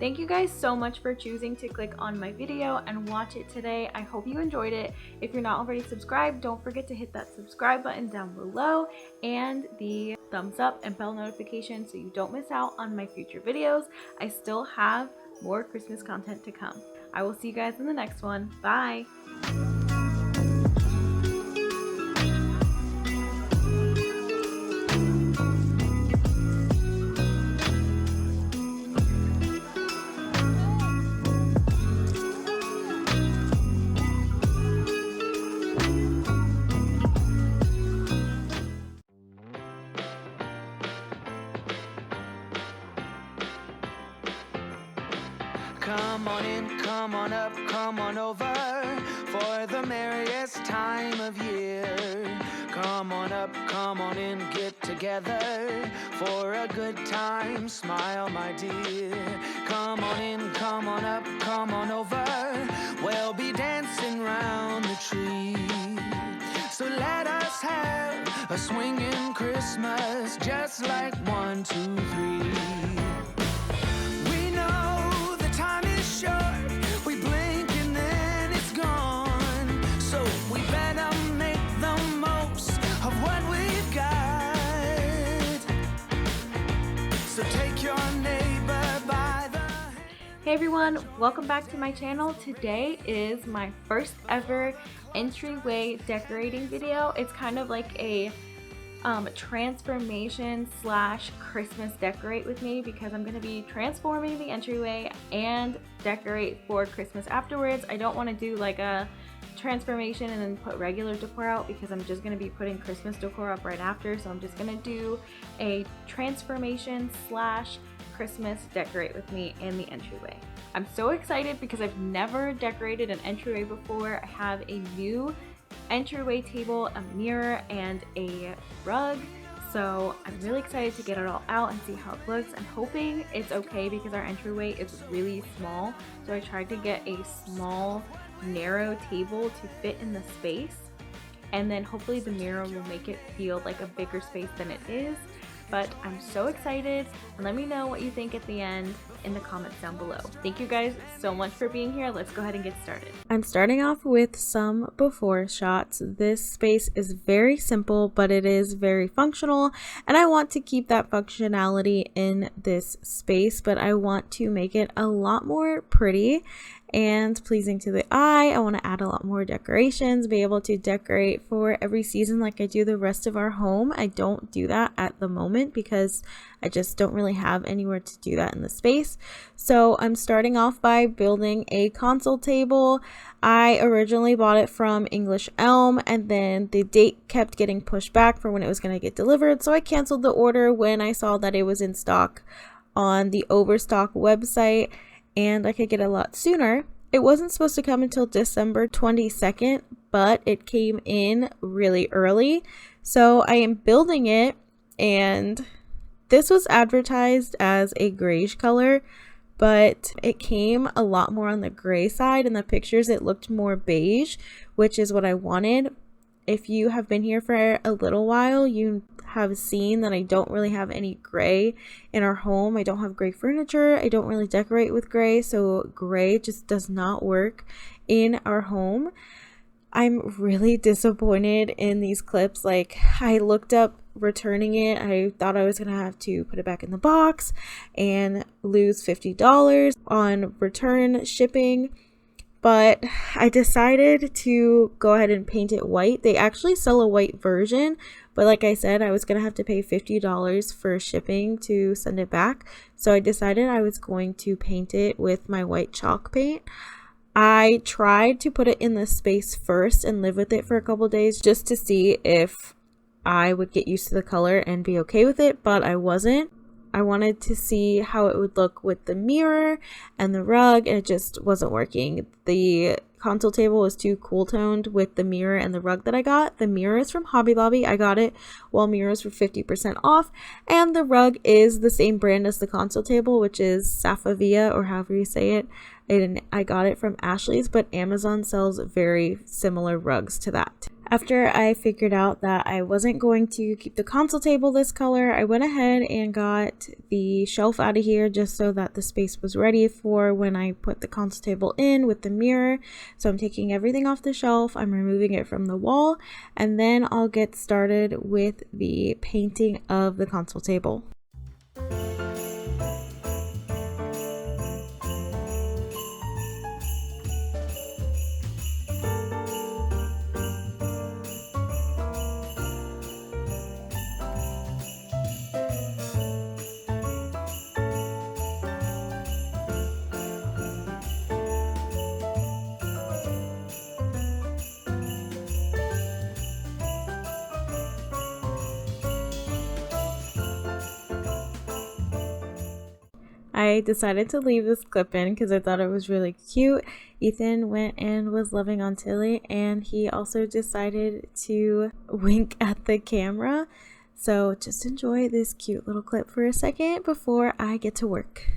Thank you guys so much for choosing to click on my video and watch it today. I hope you enjoyed it. If you're not already subscribed, don't forget to hit that subscribe button down below and the thumbs up and bell notification so you don't miss out on my future videos. I still have more Christmas content to come. I will see you guys in the next one. Bye! Come on in, come on up, come on over for the merriest time of year. Come on up, come on in, get together for a good time. Smile, my dear. Come on in, come on up, come on over. We'll be dancing round the tree. So let us have a swinging Christmas, just like 1, 2, 3. We blink and then it's gone, so we better make the most of what we've got. So take your neighbor by the hand. Hey everyone, welcome back to my channel. Today is my first ever entryway decorating video. It's kind of like a transformation slash Christmas decorate with me, because I'm going to be transforming the entryway and decorate for Christmas afterwards. I don't want to do like a transformation and then put regular decor out, because I'm just going to be putting Christmas decor up right after. So I'm just going to do a transformation slash Christmas decorate with me in the entryway. I'm so excited because I've never decorated an entryway before. I have a new entryway table, a mirror, and a rug. So I'm really excited to get it all out and see how it looks. I'm hoping it's okay because our entryway is really small. So I tried to get a small, narrow table to fit in the space. And then hopefully the mirror will make it feel like a bigger space than it is. But I'm so excited, and let me know what you think at the end in the comments down below. Thank you guys so much for being here. Let's go ahead and get started. I'm starting off with some before shots. This space is very simple, but it is very functional, and I want to keep that functionality in this space, but I want to make it a lot more pretty and pleasing to the eye. I want to add a lot more decorations, be able to decorate for every season like I do the rest of our home. I don't do that at the moment because I just don't really have anywhere to do that in the space. So I'm starting off by building a console table. I originally bought it from English Elm, and then the date kept getting pushed back for when it was going to get delivered. So I canceled the order when I saw that it was in stock on the Overstock website, and I could get it a lot sooner. It wasn't supposed to come until December 22nd, but it came in really early. So I am building it, and this was advertised as a grayish color, but it came a lot more on the gray side. In the pictures, it looked more beige, which is what I wanted. If you have been here for a little while, you have seen that I don't really have any gray in our home. I don't have gray furniture. I don't really decorate with gray, so gray just does not work in our home. I'm really disappointed in these clips. Like, I looked up returning it. I thought I was gonna have to put it back in the box and lose $50 on return shipping. But I decided to go ahead and paint it white. They actually sell a white version, but like I said, I was going to have to pay $50 for shipping to send it back. So I decided I was going to paint it with my white chalk paint. I tried to put it in the space first and live with it for a couple days just to see if I would get used to the color and be okay with it, but I wasn't. I wanted to see how it would look with the mirror and the rug, and it just wasn't working. The console table was too cool toned with the mirror and the rug that I got. The mirror is from Hobby Lobby. I got it while mirrors were 50% off, and the rug is the same brand as the console table, which is Safavia, or however you say it. I got it from Ashley's, but Amazon sells very similar rugs to that. After I figured out that I wasn't going to keep the console table this color, I went ahead and got the shelf out of here just so that the space was ready for when I put the console table in with the mirror. So I'm taking everything off the shelf, I'm removing it from the wall, and then I'll get started with the painting of the console table. I decided to leave this clip in because I thought it was really cute. Ethan went and was loving on Tilly, and he also decided to wink at the camera. So just enjoy this cute little clip for a second before I get to work.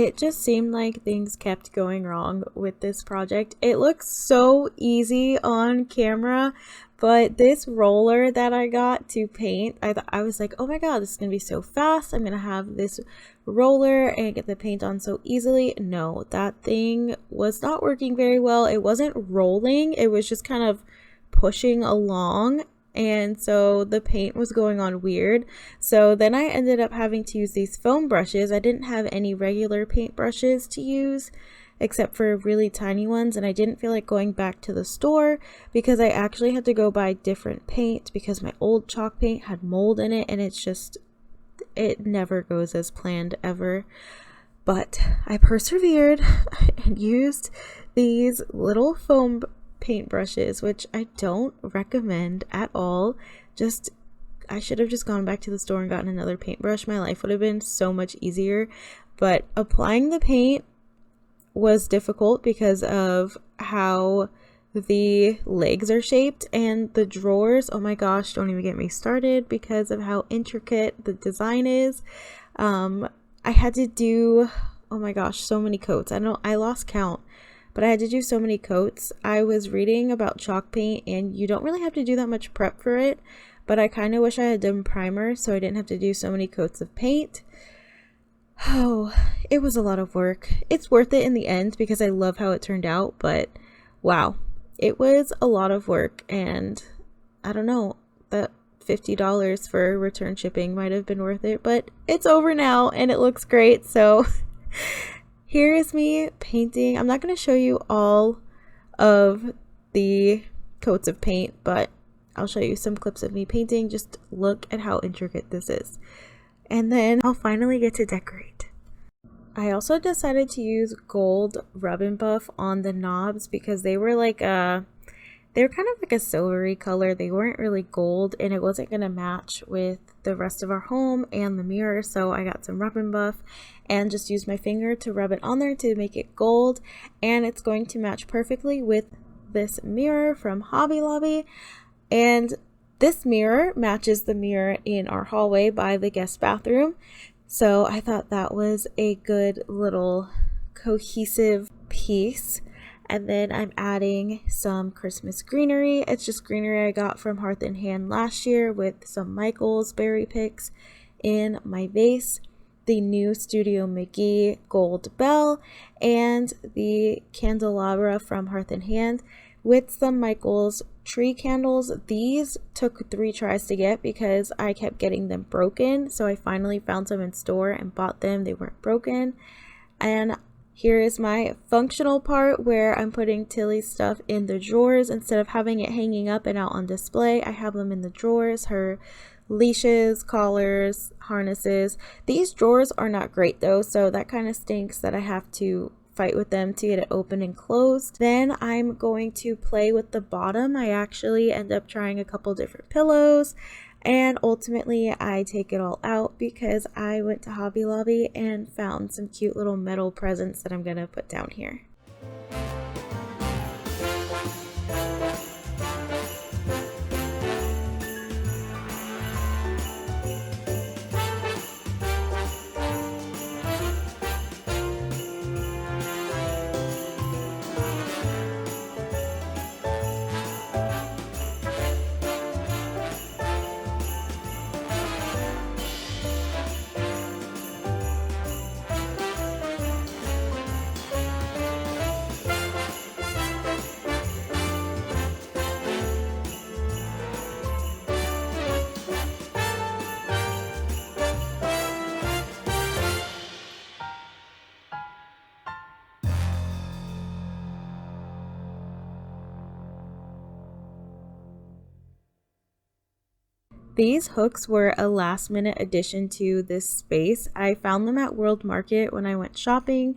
It just seemed like things kept going wrong with this project. It looks so easy on camera, but this roller that I got to paint, I was like, oh my god, this is gonna be so fast. I'm gonna have this roller and get the paint on so easily. No, that thing was not working very well. It wasn't rolling, it was just kind of pushing along, and so the paint was going on weird. So then I ended up having to use these foam brushes. I didn't have any regular paint brushes to use except for really tiny ones, and I didn't feel like going back to the store because I actually had to go buy different paint because my old chalk paint had mold in it, and it never goes as planned ever. But I persevered and used these little foam paint brushes, which I don't recommend at all. I should have just gone back to the store and gotten another paintbrush. My life would have been so much easier. But applying the paint was difficult because of how the legs are shaped, and the drawers, oh my gosh, don't even get me started because of how intricate the design is. I had to do, oh my gosh, so many coats. I lost count, but I had to do so many coats. I was reading about chalk paint and you don't really have to do that much prep for it, but I kind of wish I had done primer so I didn't have to do so many coats of paint. Oh, it was a lot of work. It's worth it in the end because I love how it turned out, but wow, it was a lot of work, and I don't know, that $50 for return shipping might have been worth it, but it's over now and it looks great. So here is me painting. I'm not going to show you all of the coats of paint, but I'll show you some clips of me painting. Just look at how intricate this is. And then I'll finally get to decorate. I also decided to use gold rub and buff on the knobs because they were like they're kind of like a silvery color. They weren't really gold, and it wasn't going to match with the rest of our home and the mirror. So I got some rub and buff and just used my finger to rub it on there to make it gold, and it's going to match perfectly with this mirror from Hobby Lobby. And this mirror matches the mirror in our hallway by the guest bathroom. So I thought that was a good little cohesive piece. And then I'm adding some Christmas greenery. It's just greenery I got from Hearth and Hand last year with some Michael's berry picks in my vase, the new Studio McGee gold bell, and the candelabra from Hearth and Hand with some Michael's tree candles. These took 3 tries to get because I kept getting them broken. So I finally found some in store and bought them. They weren't broken. And here is my functional part where I'm putting Tilly's stuff in the drawers. Instead of having it hanging up and out on display, I have them in the drawers. Her leashes, collars, harnesses. These drawers are not great though, so that kind of stinks that I have to fight with them to get it open and closed. Then I'm going to play with the bottom. I actually end up trying a couple different pillows, and ultimately I take it all out because I went to Hobby Lobby and found some cute little metal presents that I'm gonna put down here. These hooks were a last minute addition to this space. I found them at World Market when I went shopping,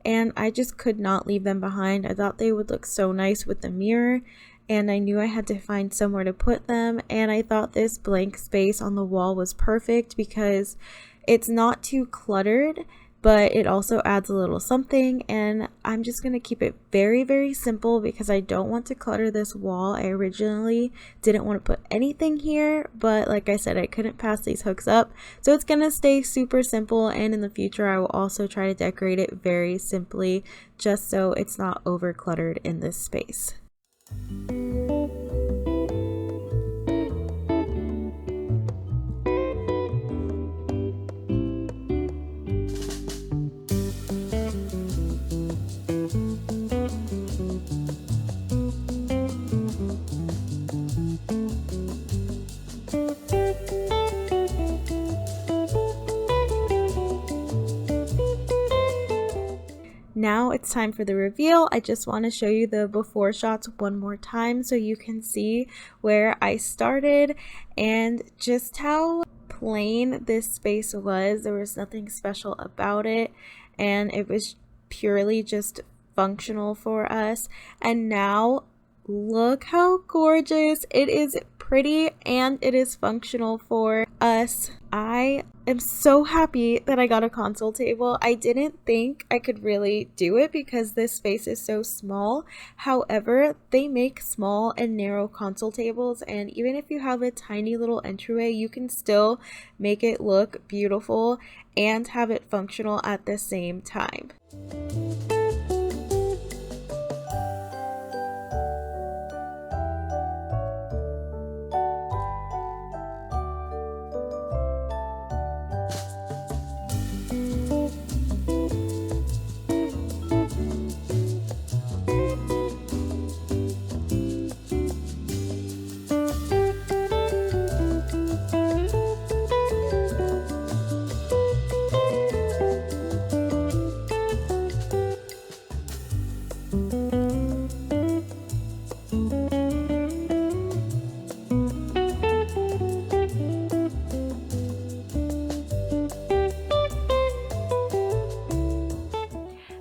and I just could not leave them behind. I thought they would look so nice with the mirror, and I knew I had to find somewhere to put them, and I thought this blank space on the wall was perfect because it's not too cluttered, but it also adds a little something, and I'm just going to keep it very, very simple because I don't want to clutter this wall. I originally didn't want to put anything here, but like I said, I couldn't pass these hooks up, so it's going to stay super simple, and in the future I will also try to decorate it very simply just so it's not over cluttered in this space. Now it's time for the reveal. I just want to show you the before shots one more time so you can see where I started and just how plain this space was. There was nothing special about it, and it was purely just functional for us. And now look how gorgeous it is. Pretty, and it is functional for us. I am so happy that I got a console table. I didn't think I could really do it because this space is so small. However, they make small and narrow console tables, and even if you have a tiny little entryway, you can still make it look beautiful and have it functional at the same time.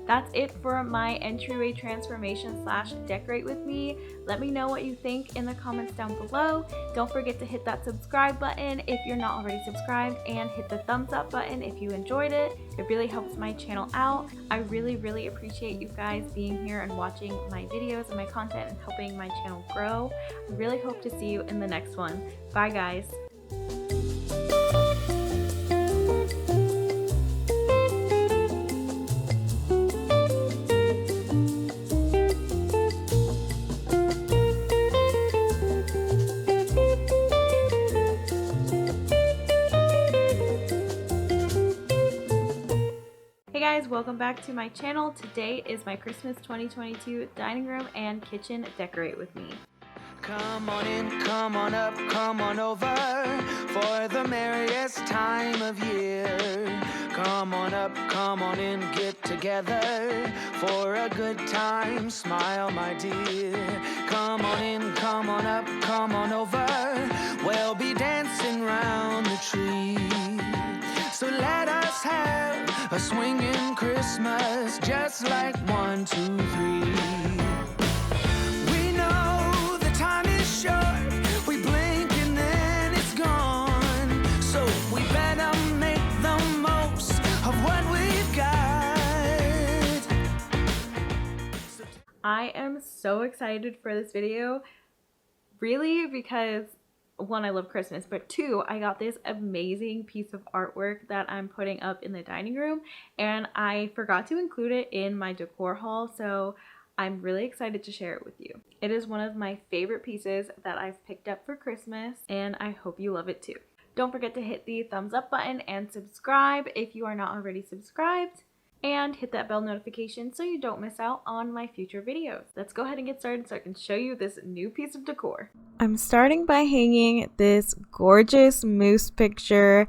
That's it for my entryway transformation / decorate with me. Let me know what you think in the comments down below. Don't forget to hit that subscribe button if you're not already subscribed, and hit the thumbs up button if you enjoyed it. It really helps my channel out. I really appreciate you guys being here and watching my videos and my content and helping my channel grow. I really hope to see you in the next one. Bye guys. Hey guys, welcome back to my channel. Today is my Christmas 2022 dining room and kitchen decorate with me. Come on in, come on up, come on over for the merriest time of year. Come on up, come on in, get together for a good time. Smile, my dear. Come on in, come on up, come on over. We'll be dancing round the tree. So let us have a swinging Christmas, just like 1, 2, 3. We know the time is short, we blink and then it's gone. So we better make the most of what we've got. I am so excited for this video, really, because 1, I love Christmas, but 2, I got this amazing piece of artwork that I'm putting up in the dining room, and I forgot to include it in my decor haul, so I'm really excited to share it with you. It is one of my favorite pieces that I've picked up for Christmas, and I hope you love it too. Don't forget to hit the thumbs up button and subscribe if you are not already subscribed, and hit that bell notification so you don't miss out on my future videos. Let's go ahead and get started so I can show you this new piece of decor. I'm starting by hanging this gorgeous moose picture.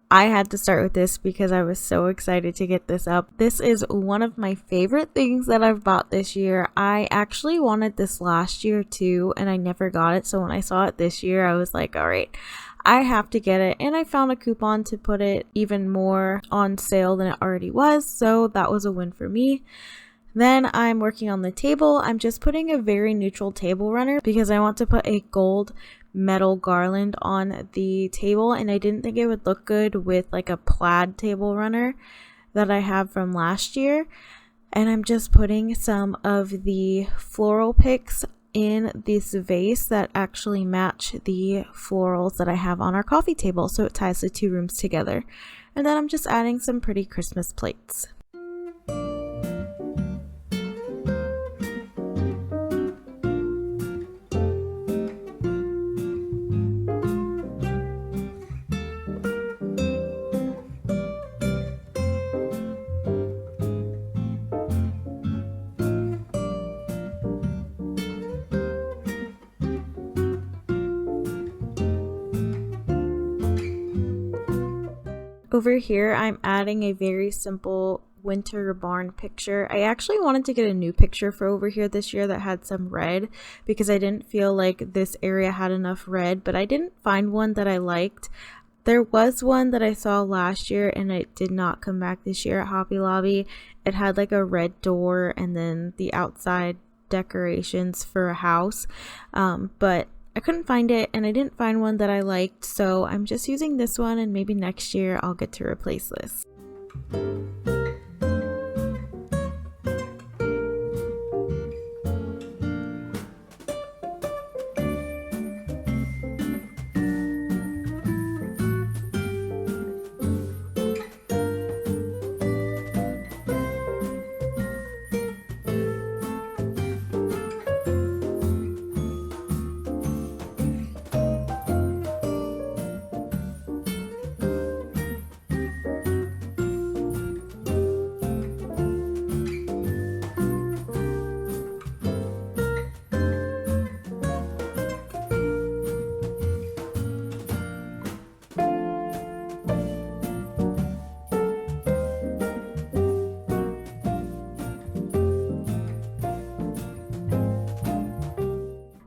I had to start with this because I was so excited to get this up. This is one of my favorite things that I've bought this year. I actually wanted this last year too, and I never got it. So when I saw it this year, I was like, all right, I have to get it. And I found a coupon to put it even more on sale than it already was. So that was a win for me. Then I'm working on the table. I'm just putting a very neutral table runner because I want to put a gold metal garland on the table, and I didn't think it would look good with like a plaid table runner. that I have from last year. And I'm just putting some of the floral picks in this vase that actually match the florals that I have on our coffee table, so it ties the two rooms together. And then I'm just adding some pretty Christmas plates. Over here, I'm adding a very simple winter barn picture. I actually wanted to get a new picture for over here this year that had some red because I didn't feel like this area had enough red, but I didn't find one that I liked. There was one that I saw last year and it did not come back this year at Hobby Lobby. It had like a red door and then the outside decorations for a house, but I couldn't find it and I didn't find one that I liked, so I'm just using this one and maybe next year I'll get to replace this.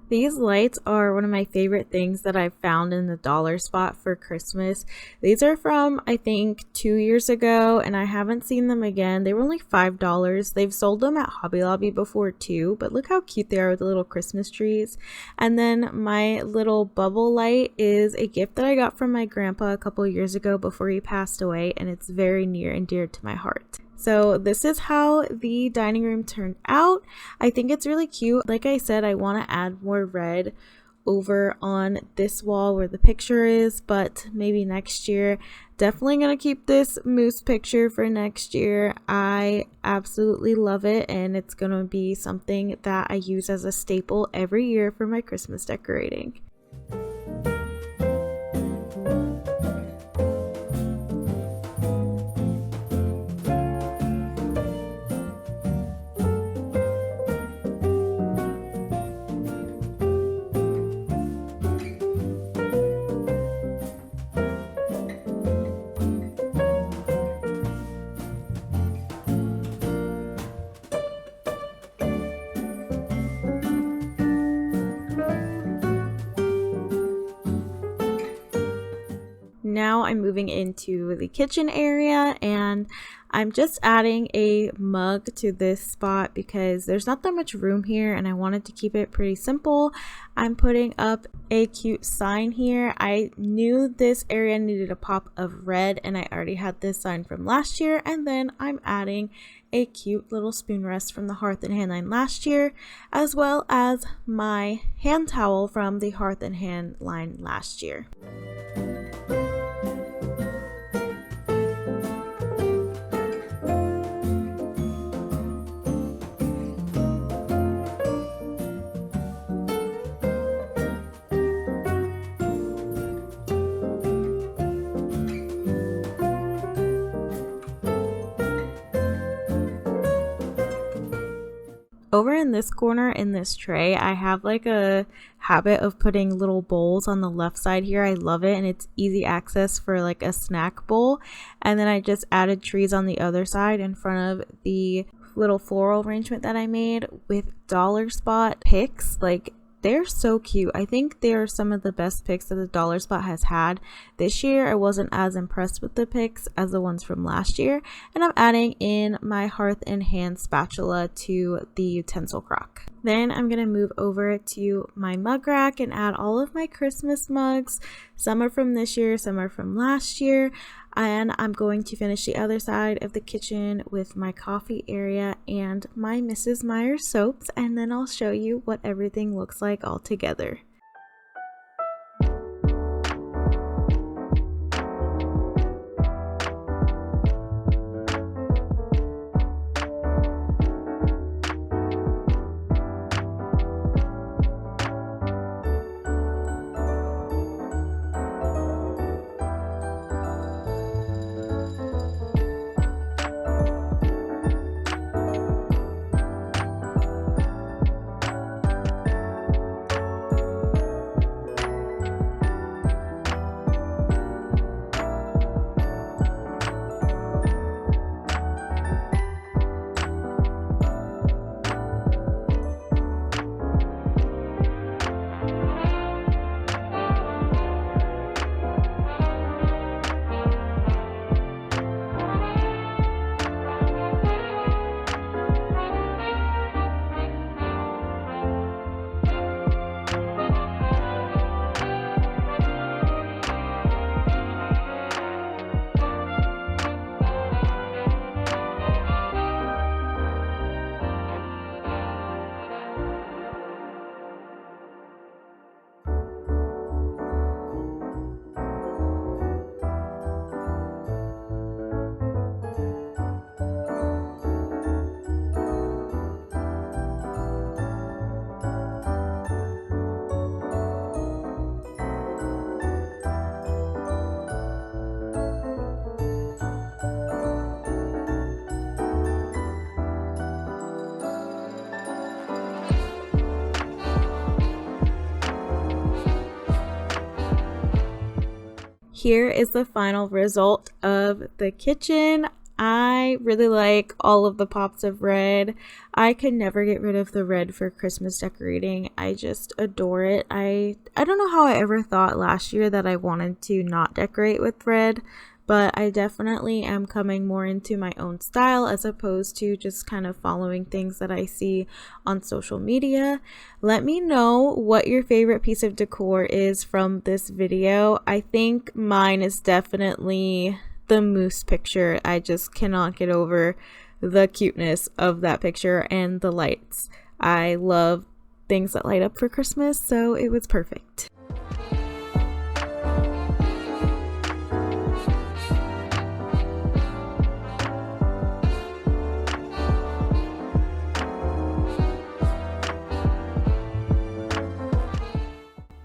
These lights are one of my favorite things that I found in the dollar spot for Christmas. These are from, I think, 2 years ago, and I haven't seen them again. They were only $5. They've sold them at Hobby Lobby before too, but look how cute they are with the little Christmas trees. And then my little bubble light is a gift that I got from my grandpa a couple years ago before he passed away, and it's very near and dear to my heart. So this is how the dining room turned out. I think it's really cute. Like I said, I want to add more red over on this wall where the picture is, but maybe next year. Definitely going to keep this moose picture for next year. I absolutely love it, and it's going to be something that I use as a staple every year for my Christmas decorating. Now I'm moving into the kitchen area, and I'm just adding a mug to this spot because there's not that much room here and I wanted to keep it pretty simple. I'm putting up a cute sign here. I knew this area needed a pop of red and I already had this sign from last year, and then I'm adding a cute little spoon rest from the Hearth and Hand line last year, as well as my hand towel from the Hearth and Hand line last year. Over in this corner in this tray, I have like a habit of putting little bowls on the left side here. I love it, and it's easy access for like a snack bowl. And then I just added trees on the other side in front of the little floral arrangement that I made with dollar spot picks. Like, they're so cute. I think they are some of the best picks that the dollar spot has had this year. I wasn't as impressed with the picks as the ones from last year. And I'm adding in my Hearth and Hand spatula to the utensil crock. Then I'm going to move over to my mug rack and add all of my Christmas mugs. Some are from this year, some are from last year. And I'm going to finish the other side of the kitchen with my coffee area and my Mrs. Meyer soaps, and then I'll show you what everything looks like all together. Here is the final result of the kitchen. I really like all of the pops of red. I could never get rid of the red for Christmas decorating. I just adore it. I don't know how I ever thought last year that I wanted to not decorate with red, but I definitely am coming more into my own style as opposed to just kind of following things that I see on social media. Let me know what your favorite piece of decor is from this video. I think mine is definitely the moose picture. I just cannot get over the cuteness of that picture and the lights. I love things that light up for Christmas, so it was perfect.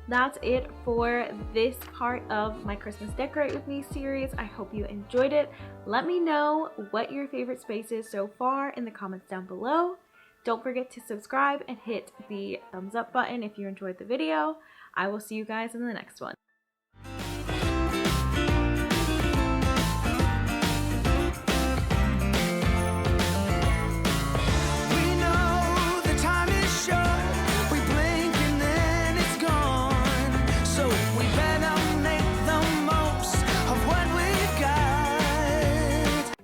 That's it for this part of my Christmas Decorate With Me series. I hope you enjoyed it. Let me know what your favorite space is so far in the comments down below. Don't forget to subscribe and hit the thumbs up button if you enjoyed the video. I will see you guys in the next one.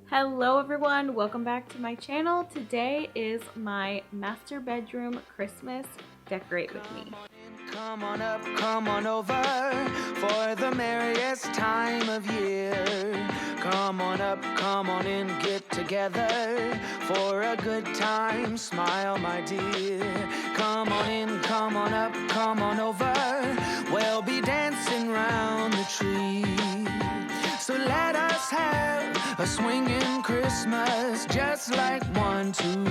Hello everyone, welcome back to my channel. Today is my master bedroom Christmas Decorate With Me. Come on up, come on over for the merriest time of year. Come on up, come on in, get together for a good time. Smile, my dear. Come on in, come on up, come on over. We'll be dancing round the tree. So let us have a swinging Christmas, just like 1, 2, 3.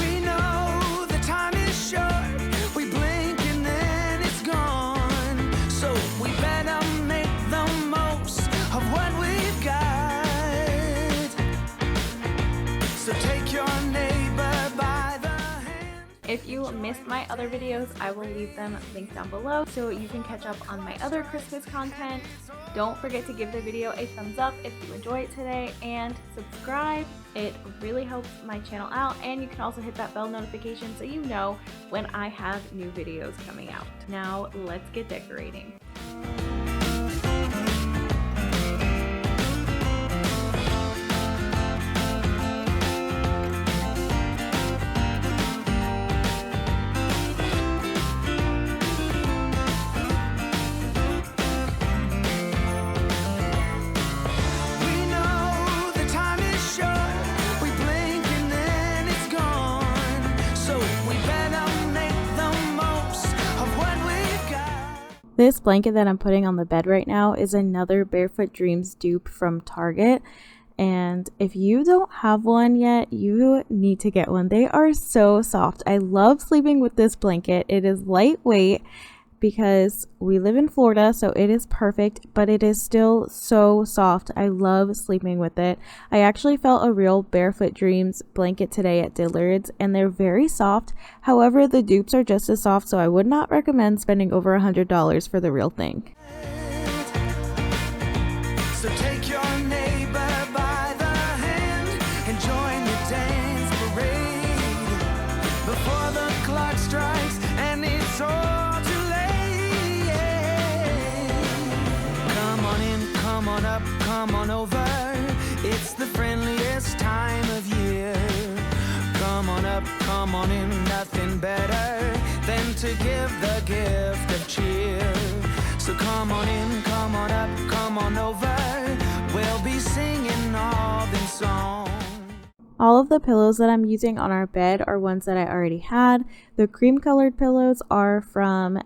We know the time is short, we blink and then it's gone. So we better make the most of what we've got. So take your neighbor by the hand. If you missed my other videos, I will leave them linked down below so you can catch up on my other Christmas content. Don't forget to give the video a thumbs up if you enjoyed it today and subscribe. It really helps my channel out, and you can also hit that bell notification so you know when I have new videos coming out. Now let's get decorating. This blanket that I'm putting on the bed right now is another Barefoot Dreams dupe from Target. And if you don't have one yet, you need to get one. They are so soft. I love sleeping with this blanket. It is lightweight because we live in Florida, so it is perfect, but it is still so soft. I love sleeping with it. I actually felt a real Barefoot Dreams blanket today at Dillard's, and they're very soft. However, the dupes are just as soft, so I would not recommend spending over $100 for the real thing. So take your neighbor by the hand and join the dance parade before the clock strikes and it's all too late. Come on in, come on up, come on over. It's the friendliest time of year. Come on up, come on in, nothing better than to give the gift of cheer. So come on in, come on up, come on over. We'll be singing all them songs. All of the pillows that I'm using on our bed are ones that I already had. The cream colored pillows are from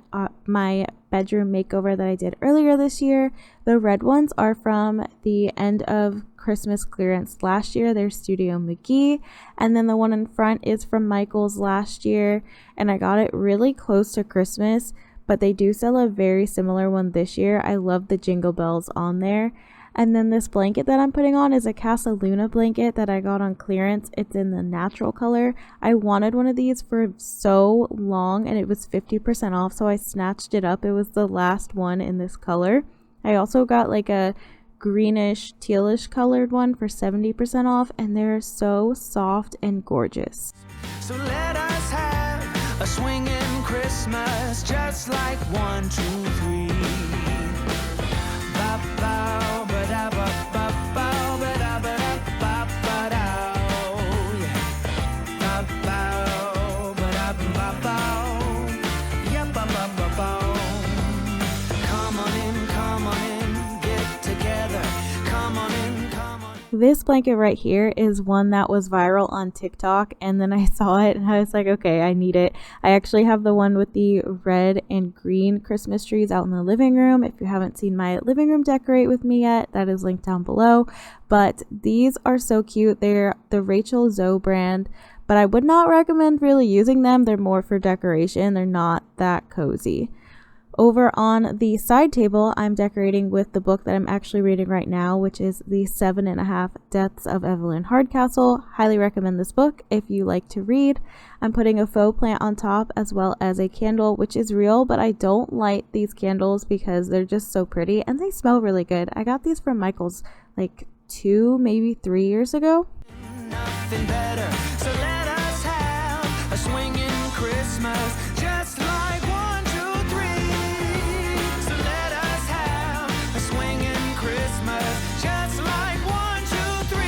my bedroom makeover that I did earlier this year. The red ones are from the end of Christmas clearance last year. They're Studio McGee. And then the one in front is from Michael's last year. And I got it really close to Christmas, but they do sell a very similar one this year. I love the jingle bells on there. And then this blanket that I'm putting on is a Casa Luna blanket that I got on clearance. It's in the natural color. I wanted one of these for so long and it was 50% off, so I snatched it up. It was the last one in this color. I also got like a greenish tealish colored one for 70% off, and they're so soft and gorgeous. So let us have a swinging Christmas, just like 1, 2, 3. Ba-bow, ba-da-ba, ba-bow, ba-da-ba-da, ba-ba-dow. Yeah. Ba-bow, ba-da-ba-bow. Yeah, ba-ba-ba-bow. Come on in, get together. Come on in, come on in. This blanket right here is one that was viral on TikTok, and then I saw it and I was like, okay, I need it. I actually have the one with the red and green Christmas trees out in the living room. If you haven't seen my living room decorate with me yet, that is linked down below. But these are so cute. They're the Rachel Zoe brand, but I would not recommend really using them. They're more for decoration. They're not that cozy. Over on the side table, I'm decorating with the book that I'm actually reading right now, which is The 7.5 Deaths of Evelyn Hardcastle. Highly recommend this book if you like to read. I'm putting a faux plant on top as well as a candle, which is real, but I don't light these candles because they're just so pretty and they smell really good. I got these from Michael's like 2, maybe 3 years ago. Nothing better, so let us have a swinging Christmas, just like 1, 2, 3. So let us have a swinging Christmas, just like 1, 2, 3.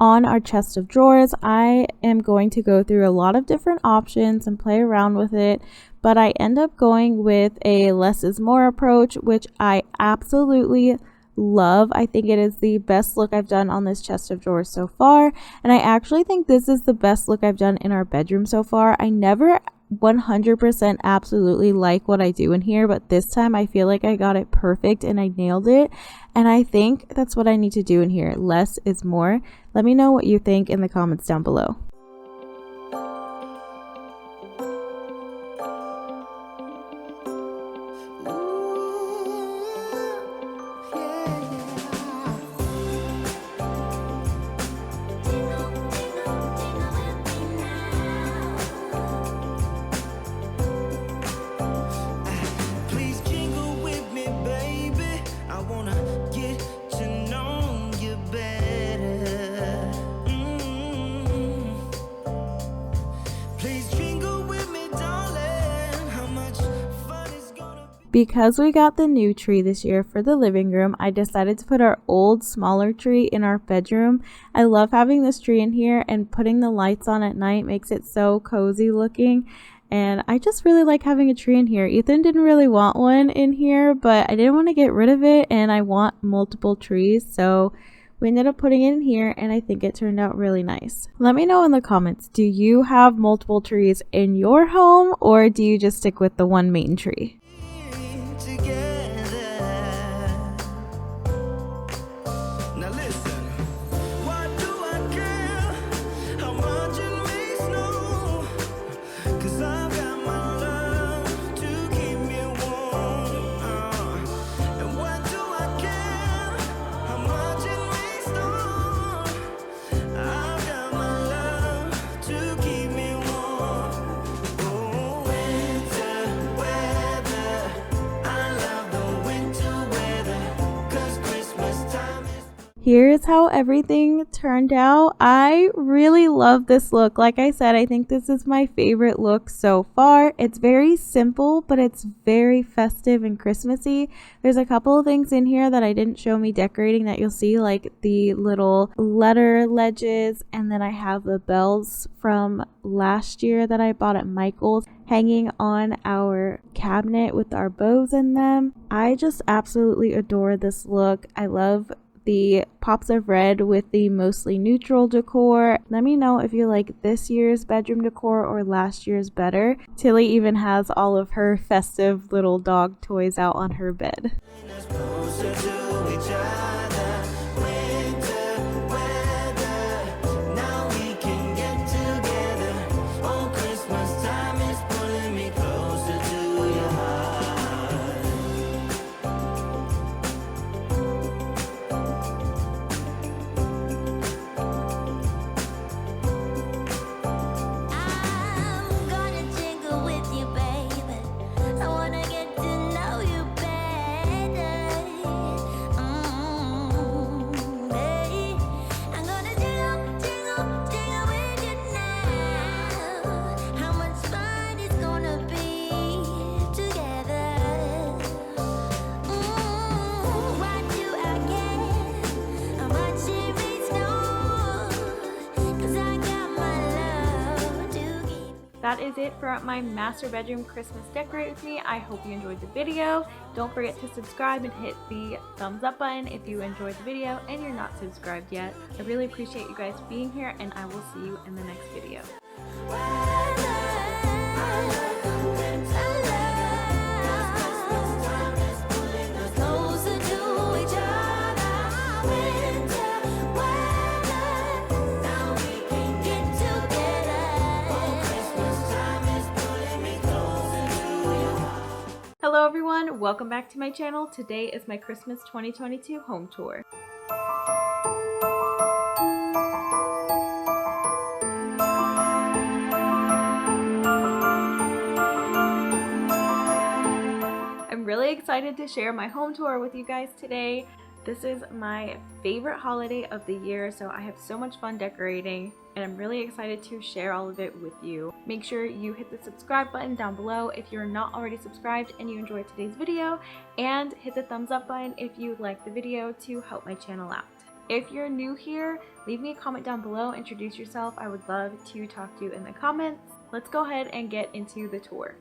On our chest of drawers, I am going to go through a lot of different options and play around with it, but I end up going with a less is more approach, which I absolutely love. I think it is the best look I've done on this chest of drawers so far, and I actually think this is the best look I've done in our bedroom so far. I never 100% absolutely like what I do in here, but this time I feel like I got it perfect and I nailed it, and I think that's what I need to do in here. Less is more. Let me know what you think in the comments down below. Please jingle with me, baby. I wanna get to know you better. Please jingle with me, darling. How much fun is gonna be? Because we got the new tree this year for the living room, I decided to put our old smaller tree in our bedroom. I love having this tree in here, and putting the lights on at night makes it so cozy looking. And I just really like having a tree in here. Ethan didn't really want one in here, but I didn't want to get rid of it, and I want multiple trees. So We ended up putting it in here and I think it turned out really nice. Let me know in the comments, do you have multiple trees in your home or do you just stick with the one main tree? Now listen, why do I care how much it may snow? 'Cause I've got my love to keep me warm. And why do I care how much it may snow? I've got my love to keep me warm. Oh, winter weather, I love the winter weather, 'cause Christmas time is. Here's how everything turned out. I really love this look. Like I said, I think this is my favorite look so far. It's very simple, but it's very festive and Christmassy. There's a couple of things in here that I didn't show me decorating that you'll see, like the little letter ledges, and then I have the bells from last year that I bought at Michael's hanging on our cabinet with our bows in them. I just absolutely adore this look. I love the pops of red with the mostly neutral decor. Let me know if you like this year's bedroom decor or last year's better. Tilly even has all of her festive little dog toys out on her bed. Closer to each other, winter weather. Now we can get together. Oh, Christmas time is pulling me closer to your heart. I'm gonna jingle with you, baby. I wanna get to know you better. Babe. I'm gonna jingle, jingle, jingle with you now. How much fun it's gonna be together. Why do I care how much it may snow? 'Cause I got my love to keep. That is it for my master bedroom Christmas decorate with me. I hope you enjoyed the video. Don't forget to subscribe and hit the thumbs up button if you enjoyed the video and you're not subscribed yet. I really appreciate you guys being here and I will see you in the next video. Closer to each other, winter weather. Now we can get together. Christmas time is pulling me closer to your heart. Hello everyone, welcome back to my channel. Today is my Christmas 2022 home tour. I'm really excited to share my home tour with you guys today. This is my favorite holiday of the year, so I have so much fun decorating and I'm really excited to share all of it with you. Make sure you hit the subscribe button down below if you're not already subscribed and you enjoyed today's video, and hit the thumbs up button if you liked the video to help my channel out. If you're new here, leave me a comment down below, introduce yourself. I would love to talk to you in the comments. Let's go ahead and get into the tour.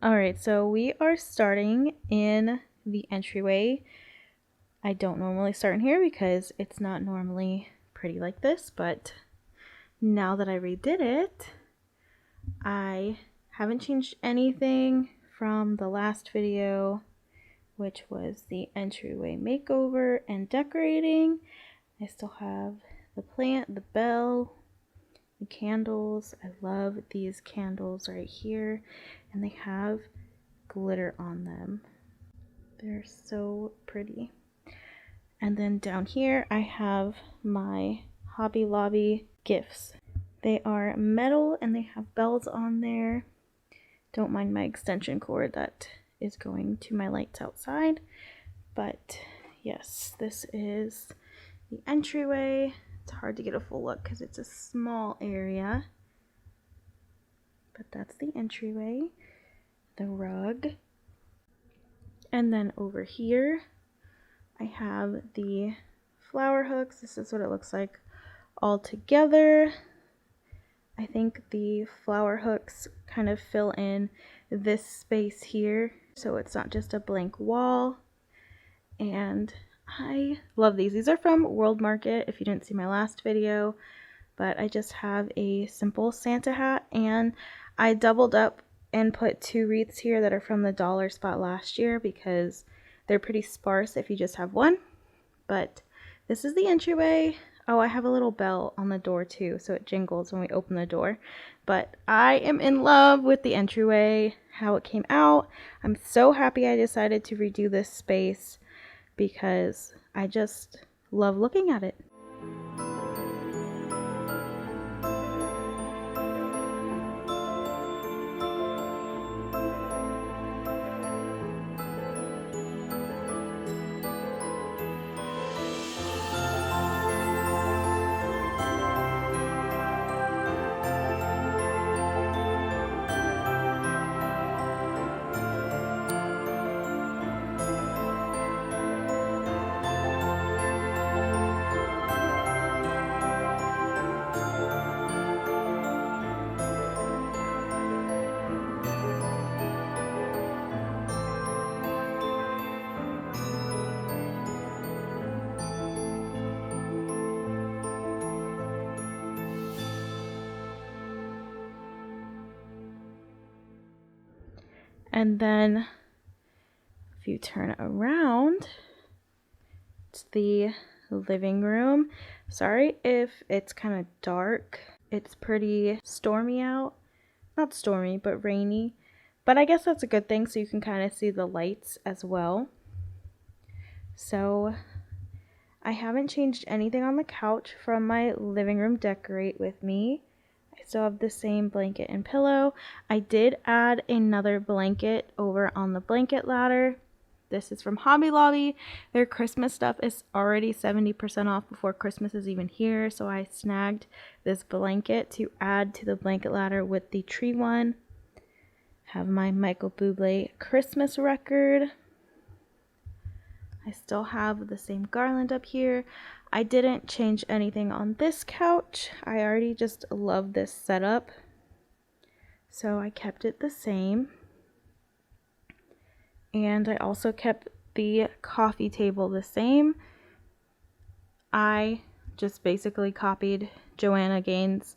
Alright, so we are starting in the entryway. I don't normally start in here because it's not normally pretty like this, but now that I redid it, I haven't changed anything from the last video, which was the entryway makeover and decorating. I still have the plant, the bell, the candles. I love these candles right here, and they have glitter on them. They're so pretty. And then down here I have my Hobby Lobby gifts. They are metal and they have bells on there. Don't mind my extension cord that is going to my lights outside. But yes, this is the entryway. It's hard to get a full look because it's a small area. But that's the entryway, the rug. And then over here, I have the flower hooks. This is what it looks like all together. I think the flower hooks kind of fill in this space here, so it's not just a blank wall. And I love these. These are from World Market, if you didn't see my last video, but I just have a simple Santa hat, and I doubled up and put 2 wreaths here that are from the dollar spot last year because they're pretty sparse if you just have one. But this is the entryway. Oh, I have a little bell on the door too, so it jingles when we open the door. But I am in love with the entryway, how it came out. I'm so happy I decided to redo this space because I just love looking at it. And then if you turn around, it's the living room. Sorry if it's kind of dark. It's pretty stormy out. Not stormy, but rainy. But I guess that's a good thing, so you can kind of see the lights as well. So I haven't changed anything on the couch from my living room decorate with me. I still have the same blanket and pillow. I did add another blanket over on the blanket ladder. This is from Hobby Lobby. Their Christmas stuff is already 70% off before Christmas is even here, so I snagged this blanket to add to the blanket ladder with the tree one. Have my Michael Bublé Christmas record. I still have the same garland up here. I didn't change anything on this couch. I already just love this setup, so I kept it the same. And I also kept the coffee table the same. I just basically copied Joanna Gaines'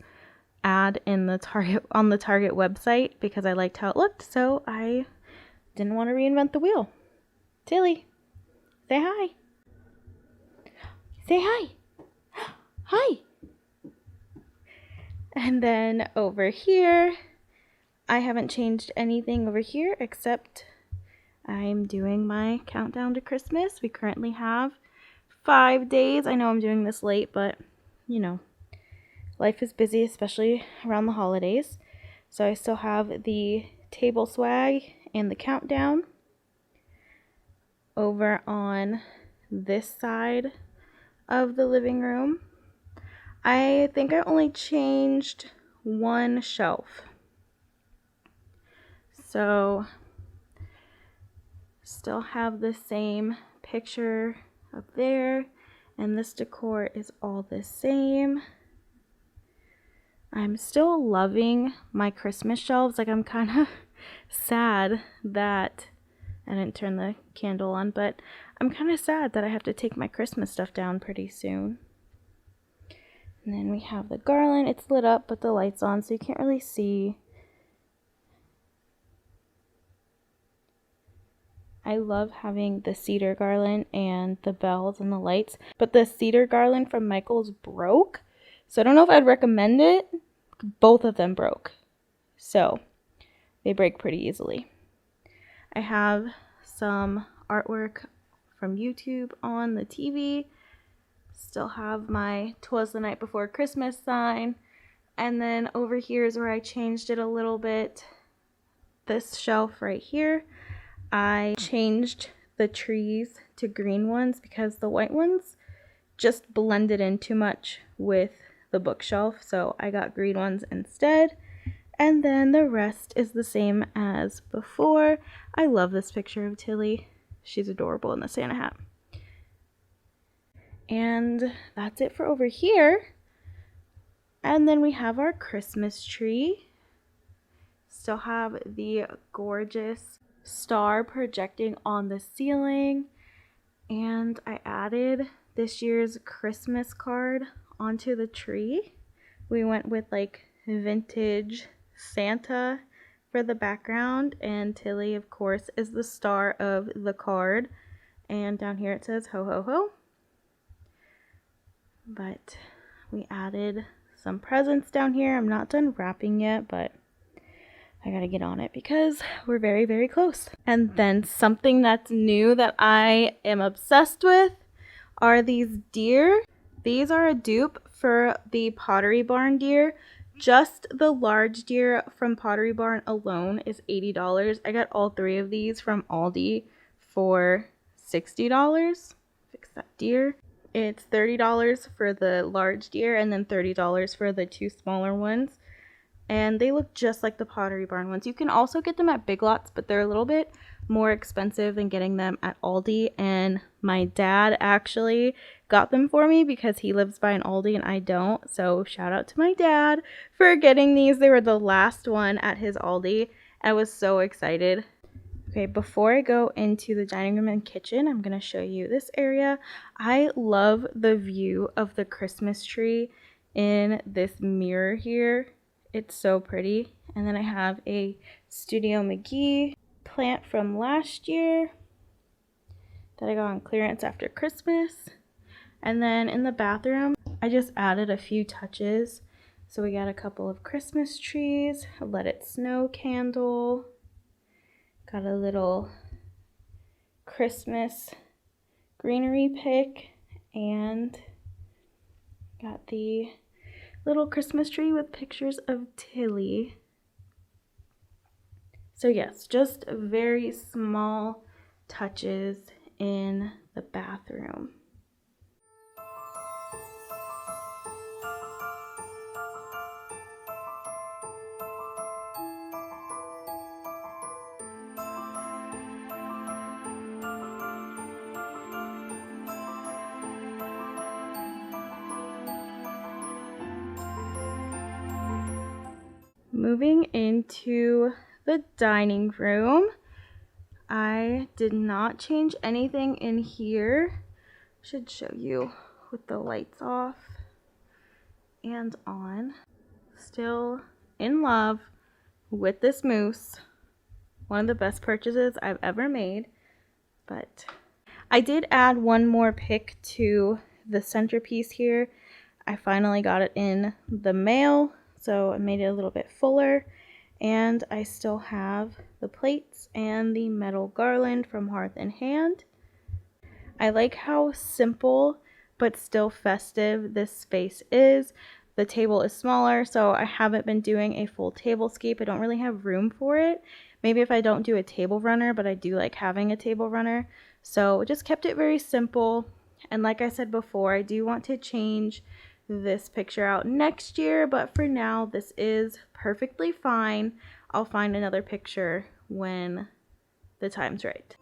ad in the on the Target website because I liked how it looked, so I didn't want to reinvent the wheel. Tilly, say hi. Say hi. Hi. And then over here, I haven't changed anything over here except I'm doing my countdown to Christmas. We currently have 5 days. I know I'm doing this late, but you know, life is busy, especially around the holidays. So I still have the table swag and the countdown over on this side of the living room. I think I only changed one shelf. So still have the same picture up there, and this decor is all the same. I'm still loving my Christmas shelves. Like, I'm kind of sad that I didn't turn the candle on, but I'm kind of sad that I have to take my Christmas stuff down pretty soon. And then we have the garland. It's lit up, but the light's on, so you can't really see. I love having the cedar garland and the bells and the lights, but the cedar garland from Michael's broke, so I don't know if I'd recommend it. Both of them broke, so they break pretty easily. I have some artwork from YouTube on the TV. Still have my 'Twas the Night Before Christmas sign, and then over here is where I changed it a little bit. This shelf right here, I changed the trees to green ones because the white ones just blended in too much with the bookshelf, so I got green ones instead. And then the rest is the same as before. I love this picture of Tilly. She's adorable in the Santa hat. And that's it for over here. And then we have our Christmas tree. Still have the gorgeous star projecting on the ceiling. And I added this year's Christmas card onto the tree. We went with like vintage Santa for the background, and Tilly, of course, is the star of the card. And down here it says ho ho ho. But we added some presents down here. I'm not done wrapping yet, but I gotta get on it because we're very, very close. And then something that's new that I am obsessed with are these deer. These are a dupe for the Pottery Barn deer. Just the large deer from Pottery Barn alone is $80. I got all 3 of these from Aldi for $60. Fix that deer. It's $30 for the large deer and then $30 for the 2 smaller ones. And they look just like the Pottery Barn ones. You can also get them at Big Lots, but they're a little bit more expensive than getting them at Aldi. And my dad actually got them for me because he lives by an Aldi and I don't. So shout out to my dad for getting these. They were the last one at his Aldi. I was so excited. Okay, before I go into the dining room and kitchen, I'm going to show you this area. I love the view of the Christmas tree in this mirror here. It's so pretty. And then I have a Studio McGee plant from last year that I got on clearance after Christmas. And then in the bathroom, I just added a few touches. So we got a couple of Christmas trees, a Let It Snow candle, got a little Christmas greenery pick, and got the little Christmas tree with pictures of Tilly. So yes, just very small touches in the bathroom. Moving into the dining room, I did not change anything in here. Should show you with the lights off and on. Still in love with this mousse. One of the best purchases I've ever made. But I did add one more pick to the centerpiece here. I finally got it in the mail, so I made it a little bit fuller. And I still have the plates and the metal garland from Hearth and Hand. I like how simple but still festive this space is. The table is smaller, so I haven't been doing a full tablescape. I don't really have room for it. Maybe if I don't do a table runner, but I do like having a table runner. So just kept it very simple. And like I said before, I do want to change this picture out next year, but for now this is perfectly fine. I'll find another picture when the time's right.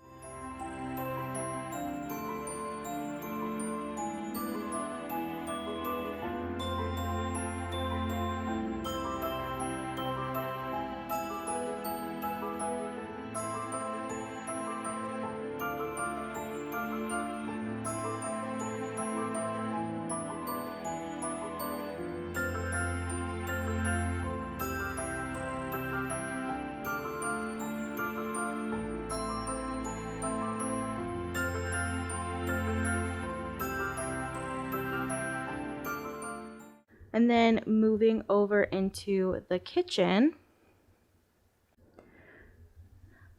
And then moving over into the kitchen,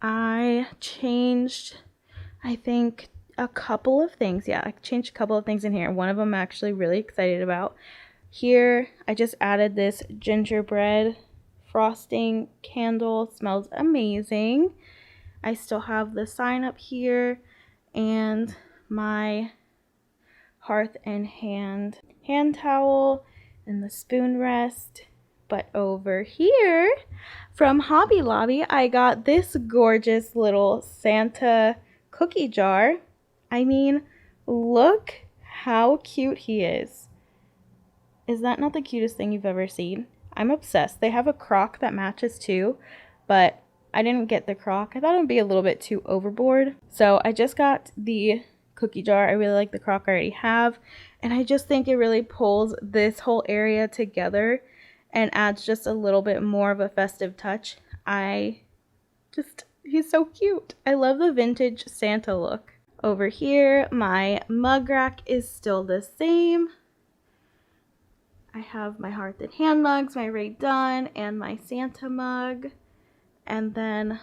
I changed, I think, a couple of things. Yeah, I changed a couple of things in here. One of them I'm actually really excited about. Here, I just added this gingerbread frosting candle. Smells amazing. I still have the sign up here and my hearth and hand towel and the spoon rest. But over here from Hobby Lobby, I got this gorgeous little Santa cookie jar. I mean, look how cute he is. Is that not the cutest thing you've ever seen? I'm obsessed. They have a crock that matches too, but I didn't get the crock. I thought it would be a little bit too overboard. So I just got the cookie jar. I really like the crock I already have. And I just think it really pulls this whole area together and adds just a little bit more of a festive touch. He's so cute. I love the vintage Santa look. Over here, my mug rack is still the same. I have my hearth and hand mugs, my Ray Dunn, and my Santa mug. And then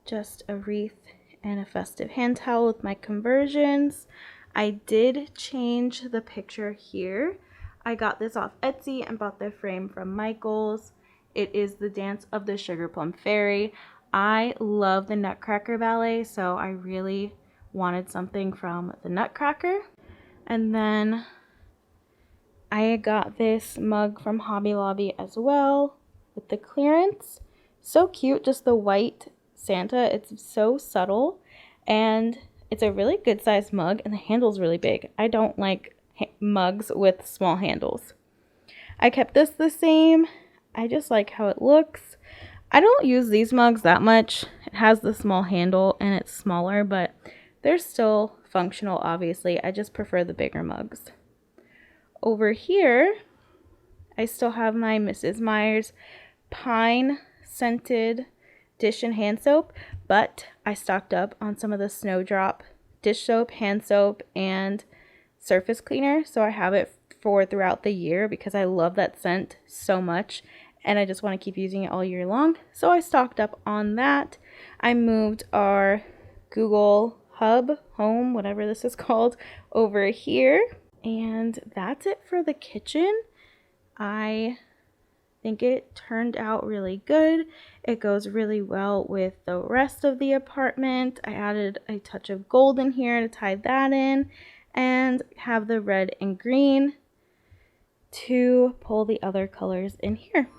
just a wreath and a festive hand towel with my conversions. I did change the picture here. I got this off Etsy and bought the frame from Michaels. It is the Dance of the Sugar Plum Fairy. I love the Nutcracker Ballet, so I really wanted something from the Nutcracker. And then I got this mug from Hobby Lobby as well with the clearance. So cute, just the white Santa. It's so subtle and it's a really good sized mug and the handle's really big. I don't like mugs with small handles. I kept this the same. I just like how it looks. I don't use these mugs that much. It has the small handle and it's smaller, but they're still functional, obviously. I just prefer the bigger mugs. Over here, I still have my Mrs. Meyer's pine scented dish and hand soap, but I stocked up on some of the Snowdrop dish soap, hand soap, and surface cleaner, so I have it for throughout the year because I love that scent so much and I just want to keep using it all year long. So I stocked up on that. I moved our Google Hub, Home, whatever this is called, over here. And that's it for the kitchen. I think it turned out really good. It goes really well with the rest of the apartment. I added a touch of gold in here to tie that in and have the red and green to pull the other colors in here.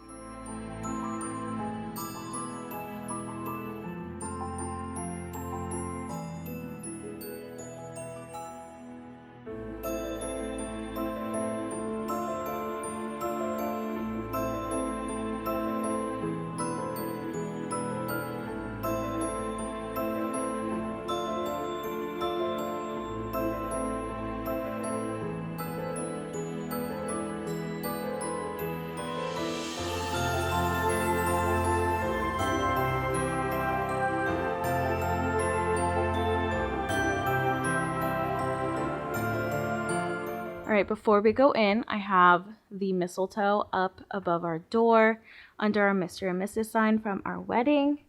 All right, before we go in, I have the mistletoe up above our door under our Mr. and Mrs. sign from our wedding.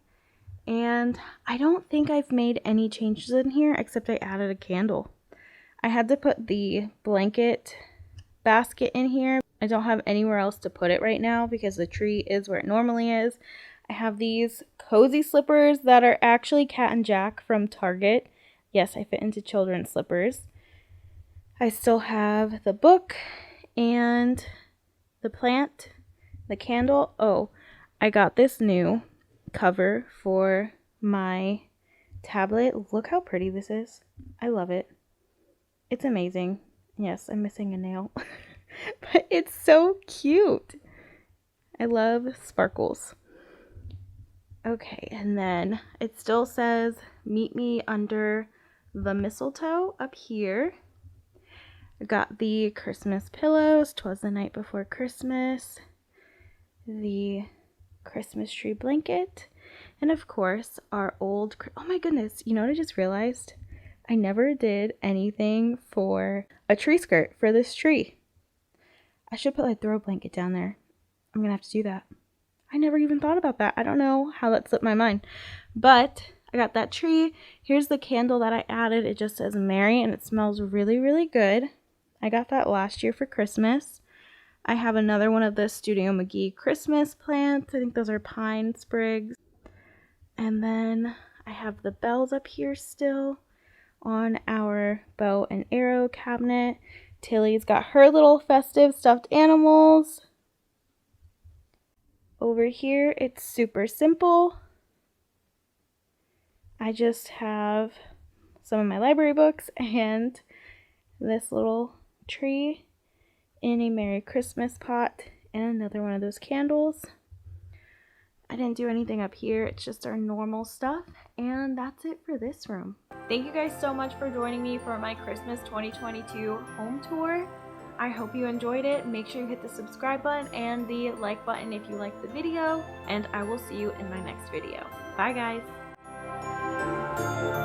And I don't think I've made any changes in here except I added a candle. I had to put the blanket basket in here. I don't have anywhere else to put it right now because the tree is where it normally is. I have these cozy slippers that are actually Cat and Jack from Target. Yes, I fit into children's slippers. I still have the book and the plant, the candle. Oh, I got this new cover for my tablet. Look how pretty this is. I love it. It's amazing. Yes, I'm missing a nail. But it's so cute. I love sparkles. Okay, and then it still says, meet me under the mistletoe up here. I got the Christmas pillows, 'twas the night before Christmas, the Christmas tree blanket, and of course our old, oh my goodness, you know what I just realized? I never did anything for a tree skirt for this tree. I should put a throw blanket down there. I'm gonna have to do that. I never even thought about that. I don't know how that slipped my mind, but I got that tree. Here's the candle that I added. It just says Merry and it smells really, really good. I got that last year for Christmas. I have another one of the Studio McGee Christmas plants. I think those are pine sprigs. And then I have the bells up here still on our bow and arrow cabinet. Tilly's got her little festive stuffed animals. Over here, it's super simple. I just have some of my library books and this little tree in a Merry Christmas pot and another one of those candles. I didn't do anything up here. It's just our normal stuff. And that's it for this room. Thank you guys so much for joining me for my Christmas 2022 home tour. I hope you enjoyed it. Make sure you hit the subscribe button and the like button if you liked the video. And I will see you in my next video. Bye guys.